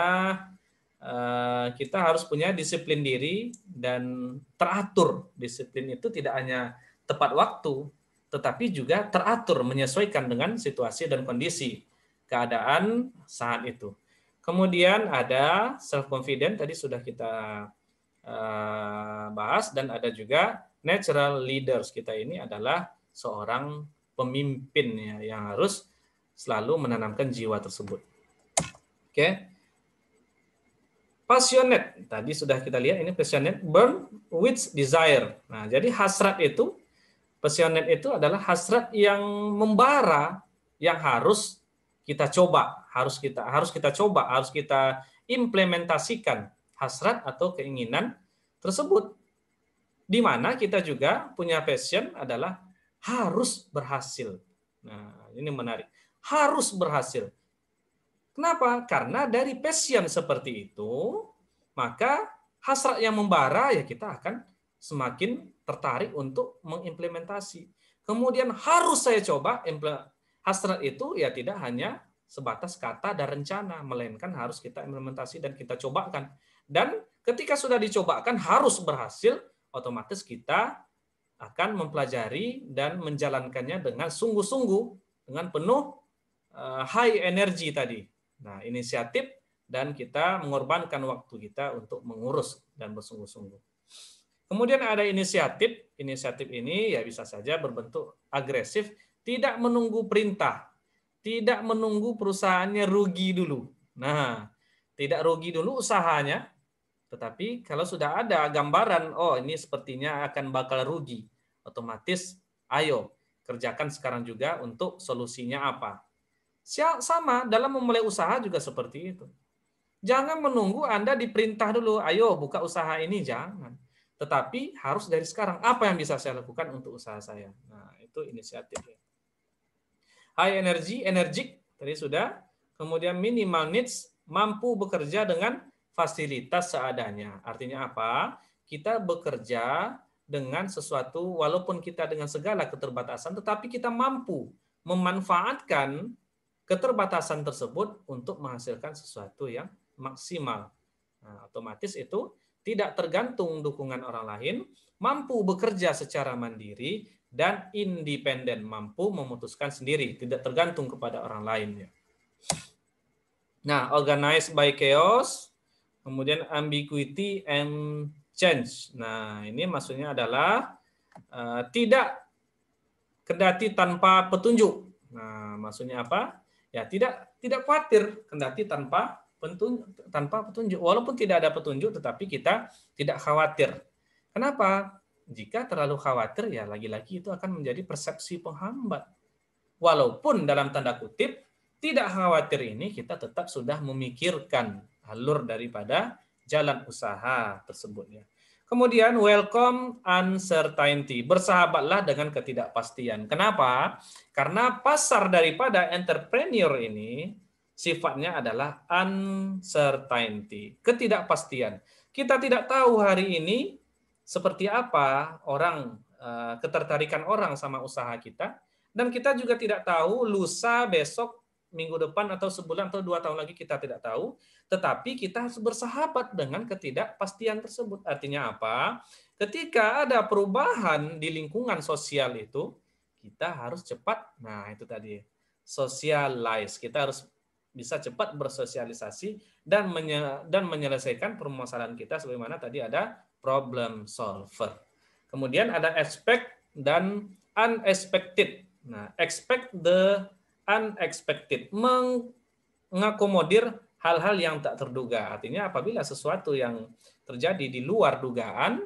A: kita harus punya disiplin diri dan teratur. Disiplin itu tidak hanya tepat waktu, tetapi juga teratur, menyesuaikan dengan situasi dan kondisi keadaan saat itu. Kemudian ada self-confident, tadi sudah kita bahas, dan ada juga natural leaders. Kita ini adalah seorang pemimpin ya, yang harus selalu menanamkan jiwa tersebut. Oke. Passionate, tadi sudah kita lihat, ini passionate, burn with desire. Nah, jadi hasrat itu, passionate itu adalah hasrat yang membara, yang harus kita coba, harus kita implementasikan hasrat atau keinginan tersebut. Di mana kita juga punya passion adalah harus berhasil. Nah, ini menarik. Harus berhasil. Kenapa? Karena dari passion seperti itu, maka hasrat yang membara ya kita akan semakin tertarik untuk mengimplementasi. Kemudian harus saya coba, hasrat itu ya tidak hanya sebatas kata dan rencana, melainkan harus kita implementasi dan kita cobakan. Dan ketika sudah dicobakan harus berhasil, otomatis kita akan mempelajari dan menjalankannya dengan sungguh-sungguh, dengan penuh high energy tadi. Nah, inisiatif, dan kita mengorbankan waktu kita untuk mengurus dan bersungguh-sungguh. Kemudian ada inisiatif. Inisiatif ini ya bisa saja berbentuk agresif, tidak menunggu perintah, tidak menunggu perusahaannya rugi dulu. Nah, tidak rugi dulu usahanya, tetapi kalau sudah ada gambaran, oh ini sepertinya akan bakal rugi, otomatis ayo kerjakan sekarang juga untuk solusinya apa. Sama dalam memulai usaha juga seperti itu. Jangan menunggu Anda diperintah dulu, ayo buka usaha ini, jangan. Tetapi harus dari sekarang, apa yang bisa saya lakukan untuk usaha saya. Nah, itu inisiatif. High energy, energik, tadi sudah. Kemudian minimal needs, mampu bekerja dengan fasilitas seadanya. Artinya apa? Kita bekerja dengan sesuatu, walaupun kita dengan segala keterbatasan, tetapi kita mampu memanfaatkan keterbatasan tersebut untuk menghasilkan sesuatu yang maksimal. Nah, otomatis itu tidak tergantung dukungan orang lain, mampu bekerja secara mandiri, dan independen, mampu memutuskan sendiri, tidak tergantung kepada orang lain. Nah, organized by chaos, kemudian ambiguity and change. Nah, ini maksudnya adalah tidak kendati tanpa petunjuk. Nah, maksudnya apa? Ya, tidak khawatir kendati tanpa petunjuk. Walaupun tidak ada petunjuk, tetapi kita tidak khawatir. Kenapa? Jika terlalu khawatir, ya lagi-lagi itu akan menjadi persepsi penghambat. Walaupun dalam tanda kutip, tidak khawatir ini kita tetap sudah memikirkan alur daripada jalan usaha tersebut. Ya. Kemudian welcome uncertainty, bersahabatlah dengan ketidakpastian. Kenapa? Karena pasar daripada entrepreneur ini sifatnya adalah uncertainty, ketidakpastian. Kita tidak tahu hari ini seperti apa ketertarikan orang sama usaha kita, dan kita juga tidak tahu lusa besok minggu depan atau sebulan atau 2 tahun lagi kita tidak tahu, tetapi kita harus bersahabat dengan ketidakpastian tersebut. Artinya apa? Ketika ada perubahan di lingkungan sosial itu, kita harus cepat, nah itu tadi, socialize. Kita harus bisa cepat bersosialisasi dan menyelesaikan permasalahan kita sebagaimana tadi ada problem solver. Kemudian ada expect dan unexpected. Nah, expect the unexpected, mengakomodir hal-hal yang tak terduga. Artinya apabila sesuatu yang terjadi di luar dugaan,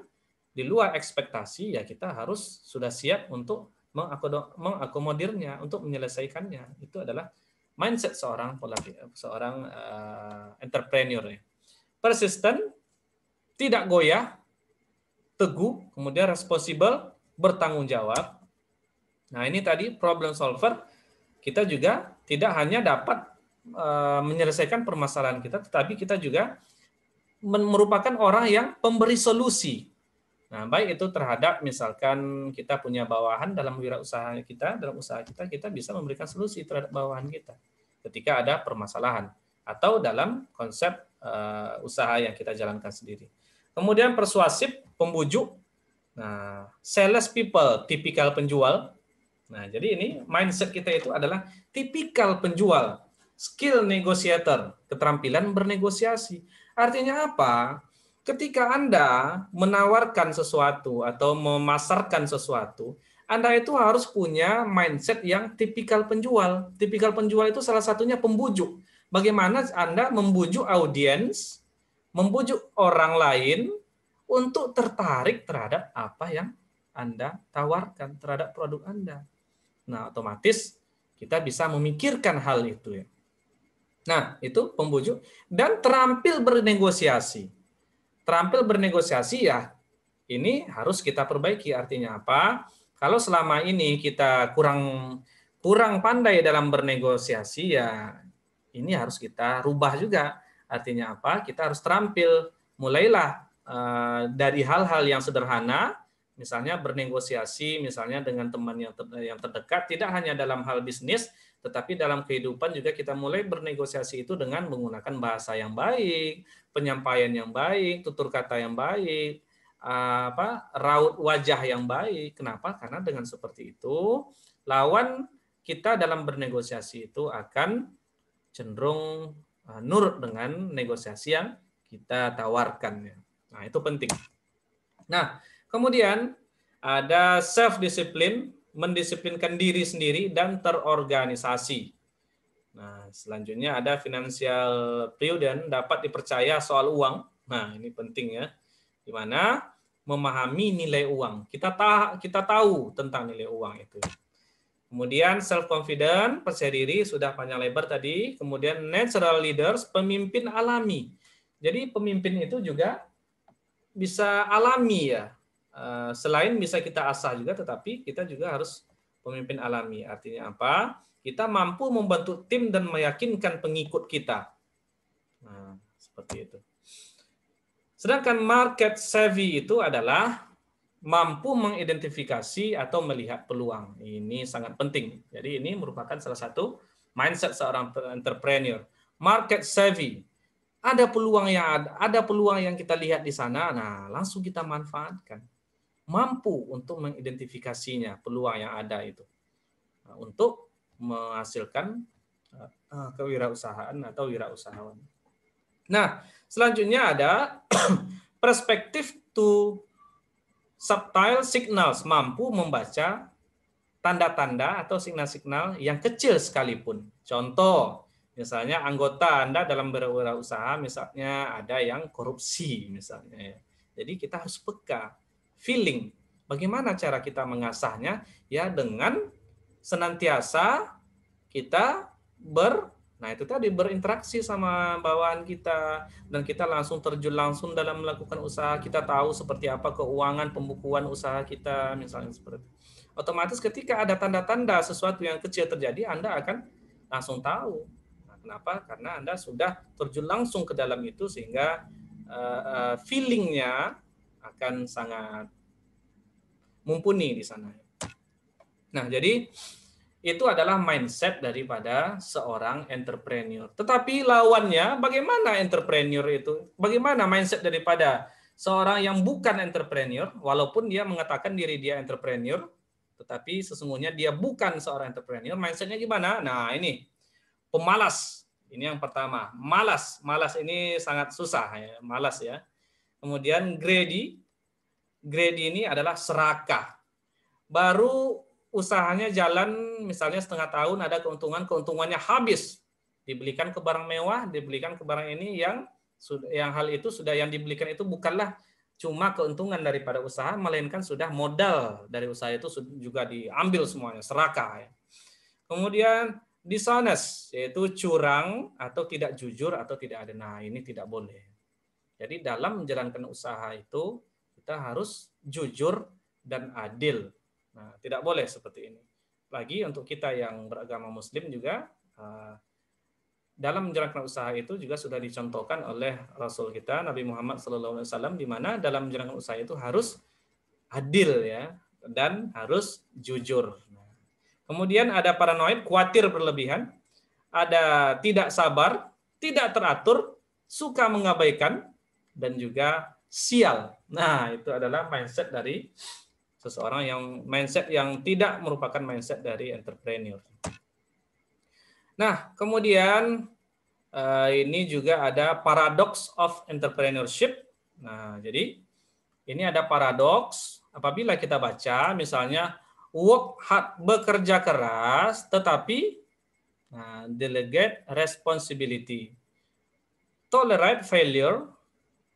A: di luar ekspektasi, ya kita harus sudah siap untuk mengakomodirnya, untuk menyelesaikannya. Itu adalah mindset seorang entrepreneur. Persistent, tidak goyah, teguh, kemudian responsible, bertanggung jawab. Nah, ini tadi problem solver, kita juga tidak hanya dapat menyelesaikan permasalahan kita, tetapi kita juga merupakan orang yang pemberi solusi. Nah, baik itu terhadap misalkan kita punya bawahan dalam wirausaha kita, dalam usaha kita, kita bisa memberikan solusi terhadap bawahan kita ketika ada permasalahan atau dalam konsep usaha yang kita jalankan sendiri. Kemudian persuasif, pembujuk. Nah, sales people, tipikal penjual. Nah, jadi ini mindset kita itu adalah tipikal penjual, skill negotiator, keterampilan bernegosiasi. Artinya apa? Ketika Anda menawarkan sesuatu atau memasarkan sesuatu, Anda itu harus punya mindset yang tipikal penjual. Tipikal penjual itu salah satunya pembujuk. Bagaimana Anda membujuk audiens, membujuk orang lain untuk tertarik terhadap apa yang Anda tawarkan, terhadap produk Anda. Nah, otomatis kita bisa memikirkan hal itu ya. Nah, itu pembujuk dan terampil bernegosiasi. Terampil bernegosiasi ya, ini harus kita perbaiki. Artinya apa? Kalau selama ini kita kurang pandai dalam bernegosiasi ya, ini harus kita rubah juga. Artinya apa? Kita harus terampil. Mulailah dari hal-hal yang sederhana, misalnya bernegosiasi, misalnya dengan teman yang terdekat, tidak hanya dalam hal bisnis, tetapi dalam kehidupan juga kita mulai bernegosiasi itu dengan menggunakan bahasa yang baik, penyampaian yang baik, tutur kata yang baik, raut wajah yang baik. Kenapa? Karena dengan seperti itu, lawan kita dalam bernegosiasi itu akan cenderung nurut dengan negosiasi yang kita tawarkan. Nah, itu penting. Nah, kemudian ada self-discipline, mendisiplinkan diri sendiri dan terorganisasi. Nah, selanjutnya ada financial prudence, dapat dipercaya soal uang. Nah, ini penting ya. Di mana memahami nilai uang. Kita tahu tentang nilai uang itu. Kemudian self-confident, percaya diri, sudah panjang lebar tadi. Kemudian natural leaders, pemimpin alami. Jadi pemimpin itu juga bisa alami ya. Selain bisa kita asah juga, tetapi kita juga harus pemimpin alami. Artinya apa? Kita mampu membantu tim dan meyakinkan pengikut kita. Nah, seperti itu. Sedangkan market savvy itu adalah mampu mengidentifikasi atau melihat peluang. Ini sangat penting. Jadi ini merupakan salah satu mindset seorang entrepreneur. Market savvy. Ada peluang yang kita lihat di sana, nah langsung kita manfaatkan. Mampu untuk mengidentifikasinya, peluang yang ada itu. Nah, untuk menghasilkan kewirausahaan atau wirausahawan. Nah, selanjutnya ada perspektif to subtle signals, mampu membaca tanda-tanda atau signal-signal yang kecil sekalipun. Contoh, misalnya anggota Anda dalam berwirausaha, misalnya ada yang korupsi, misalnya. Jadi kita harus peka, feeling. Bagaimana cara kita mengasahnya? Ya dengan senantiasa kita nah itu tadi berinteraksi sama bawahan kita dan kita langsung terjun langsung dalam melakukan usaha. Kita tahu seperti apa keuangan pembukuan usaha kita, misalnya seperti itu. Otomatis ketika ada tanda-tanda sesuatu yang kecil terjadi, Anda akan langsung tahu. Nah, kenapa? Karena Anda sudah terjun langsung ke dalam itu sehingga feelingnya akan sangat mumpuni di sana. Nah, jadi itu adalah mindset daripada seorang entrepreneur. Tetapi lawannya, bagaimana entrepreneur itu? Bagaimana mindset daripada seorang yang bukan entrepreneur, walaupun dia mengatakan diri dia entrepreneur, tetapi sesungguhnya dia bukan seorang entrepreneur. Mindsetnya gimana? Nah, ini pemalas. Ini yang pertama. Malas. Malas ini sangat susah ya. Malas ya. Kemudian greedy. Greedy ini adalah serakah. Baru usahanya jalan misalnya setengah tahun, ada keuntungannya habis. Dibelikan ke barang mewah, dibelikan ke barang ini yang hal itu sudah yang dibelikan itu bukanlah cuma keuntungan daripada usaha, melainkan sudah modal dari usaha itu juga diambil semuanya, serakah. Ya. Kemudian dishonest, yaitu curang atau tidak jujur atau tidak ada. Nah, ini tidak boleh. Jadi dalam menjalankan usaha itu kita harus jujur dan adil. Nah, tidak boleh seperti ini. Lagi untuk kita yang beragama Muslim juga dalam menjalankan usaha itu juga sudah dicontohkan oleh Rasul kita Nabi Muhammad SAW, di mana dalam menjalankan usaha itu harus adil ya dan harus jujur. Kemudian ada paranoid, khawatir berlebihan, ada tidak sabar, tidak teratur, suka mengabaikan, dan juga sial. Nah, itu adalah mindset dari seseorang yang tidak merupakan mindset dari entrepreneur. Nah, kemudian ini juga ada paradox of entrepreneurship. Nah, jadi ini ada paradoks apabila kita baca misalnya work hard, bekerja keras, tetapi delegate responsibility, tolerate failure,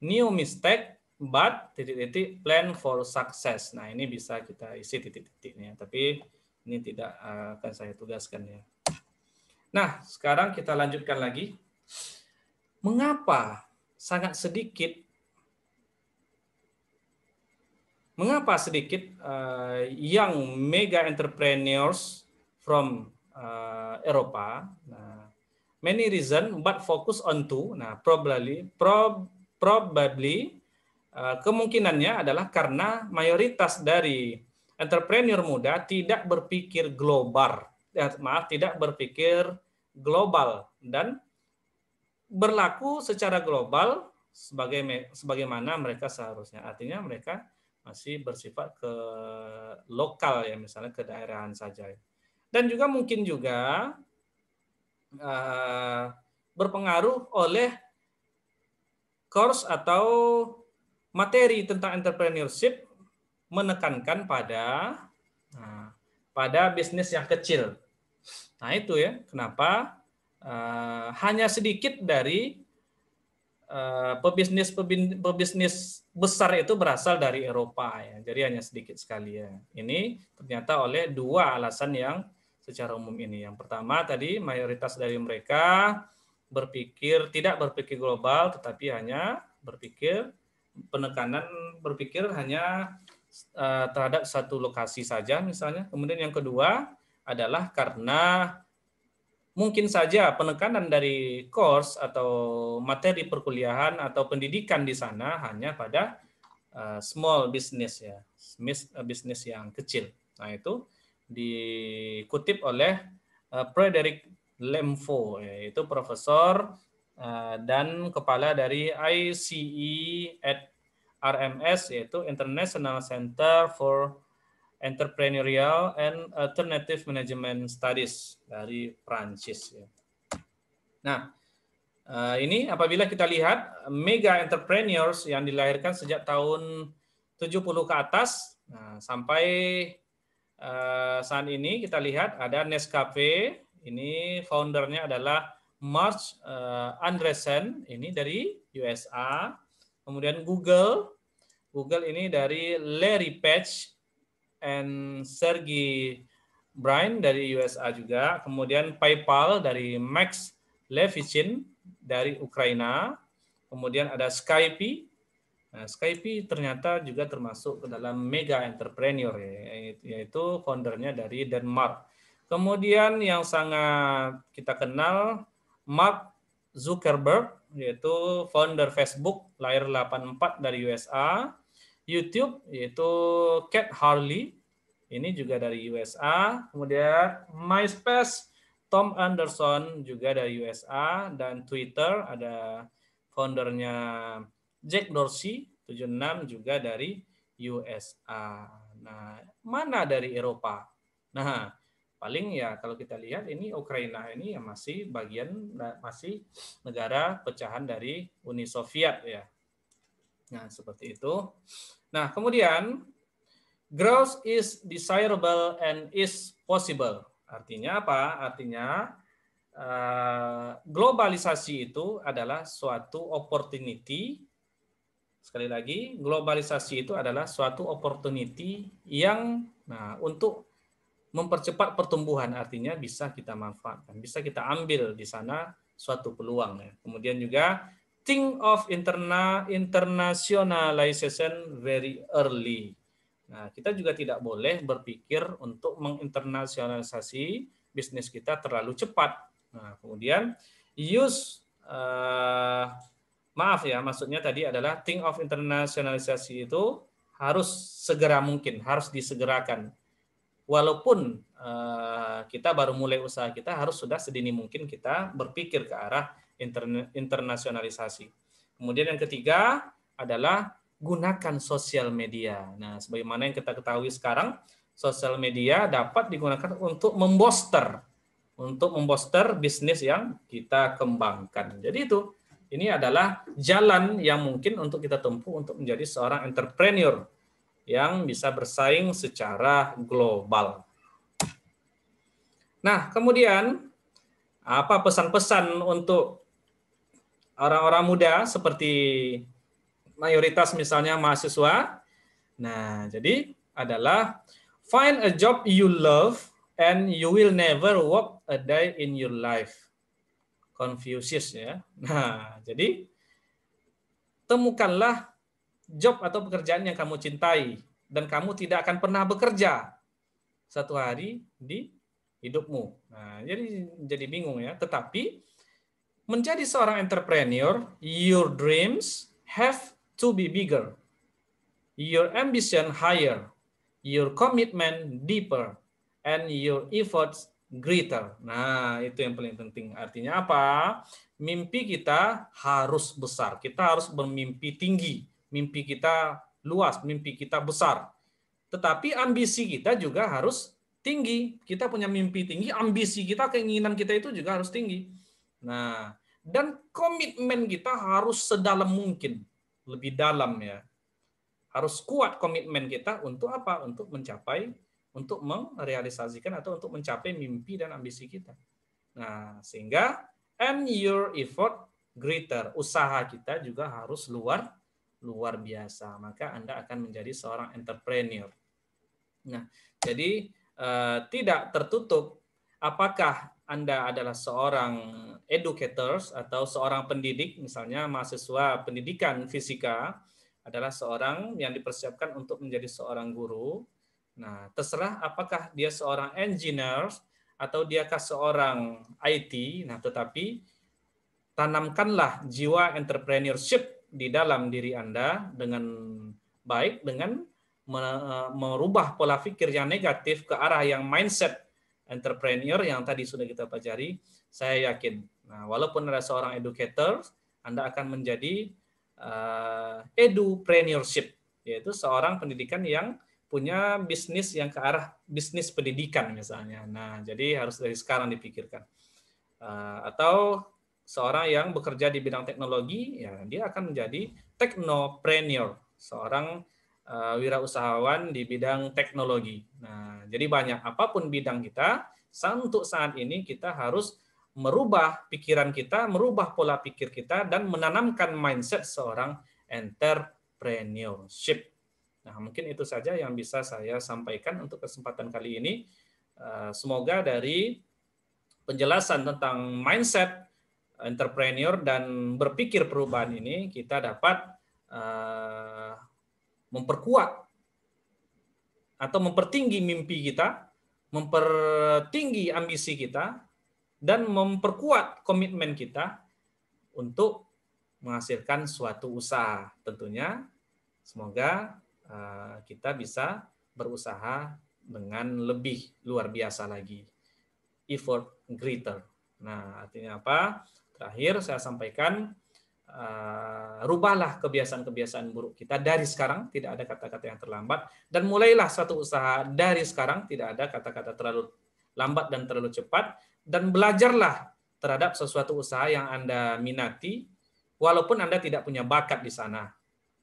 A: new mistake, but titik-titik plan for success. Nah, ini bisa kita isi titik-titiknya, tapi ini tidak akan saya tugaskan ya. Nah, sekarang kita lanjutkan lagi. Mengapa sedikit young mega entrepreneurs from Eropa? Nah, many reason, but focus on two. Nah, probably kemungkinannya adalah karena mayoritas dari entrepreneur muda tidak berpikir global, tidak berpikir global dan berlaku secara global sebagaimana mereka seharusnya. Artinya mereka masih bersifat ke lokal ya, misalnya ke daerahan saja. Dan juga mungkin juga berpengaruh oleh course atau materi tentang entrepreneurship menekankan pada bisnis yang kecil. Nah, itu ya kenapa hanya sedikit dari pebisnis besar itu berasal dari Eropa ya. Jadi hanya sedikit sekali ya. Ini ternyata oleh dua alasan yang secara umum ini. Yang pertama tadi mayoritas dari mereka tidak berpikir global, tetapi hanya berpikir hanya terhadap satu lokasi saja misalnya. Kemudian yang kedua adalah karena mungkin saja penekanan dari course atau materi perkuliahan atau pendidikan di sana hanya pada small business ya, bisnis yang kecil. Nah, itu dikutip oleh Frederick Lemvo, yaitu profesor dan kepala dari ICE at RMS, yaitu International Center for Entrepreneurial and Alternative Management Studies dari Prancis. Nah, ini apabila kita lihat mega entrepreneurs yang dilahirkan sejak tahun 70 ke atas, sampai saat ini kita lihat ada Nescafe, ini foundernya adalah Marc Andreessen, ini dari USA. Kemudian Google ini dari Larry Page and Sergey Brin dari USA juga. Kemudian PayPal dari Max Levchin dari Ukraina. Kemudian ada Skype. Nah, Skype ternyata juga termasuk ke dalam mega entrepreneur ya, yaitu foundernya dari Denmark. Kemudian yang sangat kita kenal Mark Zuckerberg, yaitu founder Facebook, lahir 84 dari USA. YouTube yaitu Kat Harley, ini juga dari USA. Kemudian MySpace, Tom Anderson juga dari USA. Dan Twitter ada foundernya Jack Dorsey, 76 juga dari USA. Nah, mana dari Eropa? Nah, paling ya kalau kita lihat ini Ukraina ini yang masih masih negara pecahan dari Uni Soviet ya. Nah, seperti itu. Nah, kemudian growth is desirable and is possible. Artinya apa? Artinya globalisasi itu adalah suatu opportunity. Sekali lagi, globalisasi itu adalah suatu opportunity yang untuk mempercepat pertumbuhan, artinya bisa kita manfaatkan, bisa kita ambil di sana suatu peluang ya. Kemudian juga think of internationalization very early. Nah, kita juga tidak boleh berpikir untuk menginternasionalisasi bisnis kita terlalu cepat. Nah, kemudian use maaf ya, maksudnya tadi adalah think of internasionalisasi itu harus segera mungkin, harus disegerakan. Walaupun kita baru mulai usaha kita, harus sudah sedini mungkin kita berpikir ke arah internasionalisasi. Kemudian yang ketiga adalah gunakan sosial media. Nah, sebagaimana yang kita ketahui sekarang, sosial media dapat digunakan untuk memboster bisnis yang kita kembangkan. Jadi ini adalah jalan yang mungkin untuk kita tempuh untuk menjadi seorang entrepreneur yang bisa bersaing secara global. Nah, kemudian apa pesan-pesan untuk orang-orang muda seperti mayoritas misalnya mahasiswa? Nah, jadi adalah find a job you love and you will never work a day in your life. Confucius ya. Nah, jadi temukanlah job atau pekerjaan yang kamu cintai dan kamu tidak akan pernah bekerja satu hari di hidupmu. Nah, jadi bingung ya. Tetapi menjadi seorang entrepreneur, your dreams have to be bigger, your ambition higher, your commitment deeper, and your efforts greater. Nah, itu yang paling penting. Artinya apa? Mimpi kita harus besar. Kita harus bermimpi tinggi. Mimpi kita luas, mimpi kita besar. Tetapi ambisi kita juga harus tinggi. Kita punya mimpi tinggi, ambisi kita, keinginan kita itu juga harus tinggi. Nah, dan komitmen kita harus sedalam mungkin, lebih dalam ya. Harus kuat komitmen kita untuk apa? Untuk mencapai, untuk merealisasikan atau untuk mencapai mimpi dan ambisi kita. Nah, sehingga and your effort greater. Usaha kita juga harus luar biasa. Maka Anda akan menjadi seorang entrepreneur. Nah, jadi tidak tertutup apakah Anda adalah seorang educators atau seorang pendidik, misalnya mahasiswa pendidikan fisika adalah seorang yang dipersiapkan untuk menjadi seorang guru. Nah, terserah apakah dia seorang engineer atau diakah seorang IT. Nah, tetapi tanamkanlah jiwa entrepreneurship di dalam diri Anda dengan baik, dengan merubah pola pikir yang negatif ke arah yang mindset entrepreneur yang tadi sudah kita pelajari. Saya yakin, nah, walaupun ada seorang educator, Anda akan menjadi edupreneurship, yaitu seorang pendidikan yang punya bisnis yang ke arah bisnis pendidikan misalnya. Nah, jadi harus dari sekarang dipikirkan. Atau seorang yang bekerja di bidang teknologi, ya dia akan menjadi technopreneur, seorang wirausahawan di bidang teknologi. Nah, jadi banyak apapun bidang kita, untuk saat ini kita harus merubah pikiran kita, merubah pola pikir kita, dan menanamkan mindset seorang entrepreneurship. Nah, mungkin itu saja yang bisa saya sampaikan untuk kesempatan kali ini. Semoga dari penjelasan tentang mindset entrepreneur dan berpikir perubahan ini kita dapat memperkuat atau mempertinggi mimpi kita, mempertinggi ambisi kita, dan memperkuat komitmen kita untuk menghasilkan suatu usaha. Tentunya semoga kita bisa berusaha dengan lebih luar biasa lagi. Effort greater. Nah, artinya apa? Terakhir saya sampaikan, rubahlah kebiasaan-kebiasaan buruk kita dari sekarang, tidak ada kata-kata yang terlambat, dan mulailah suatu usaha dari sekarang, tidak ada kata-kata terlalu lambat dan terlalu cepat, dan belajarlah terhadap sesuatu usaha yang Anda minati, walaupun Anda tidak punya bakat di sana.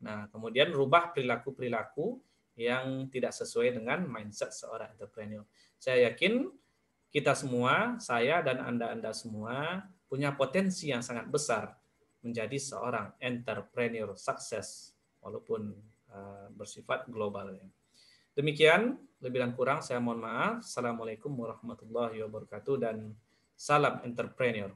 A: Nah, kemudian rubah perilaku-perilaku yang tidak sesuai dengan mindset seorang entrepreneur. Saya yakin kita semua, saya dan Anda-Anda semua, punya potensi yang sangat besar menjadi seorang entrepreneur sukses, walaupun bersifat global. Demikian, lebih dan kurang saya mohon maaf. Assalamualaikum warahmatullahi wabarakatuh dan salam entrepreneur.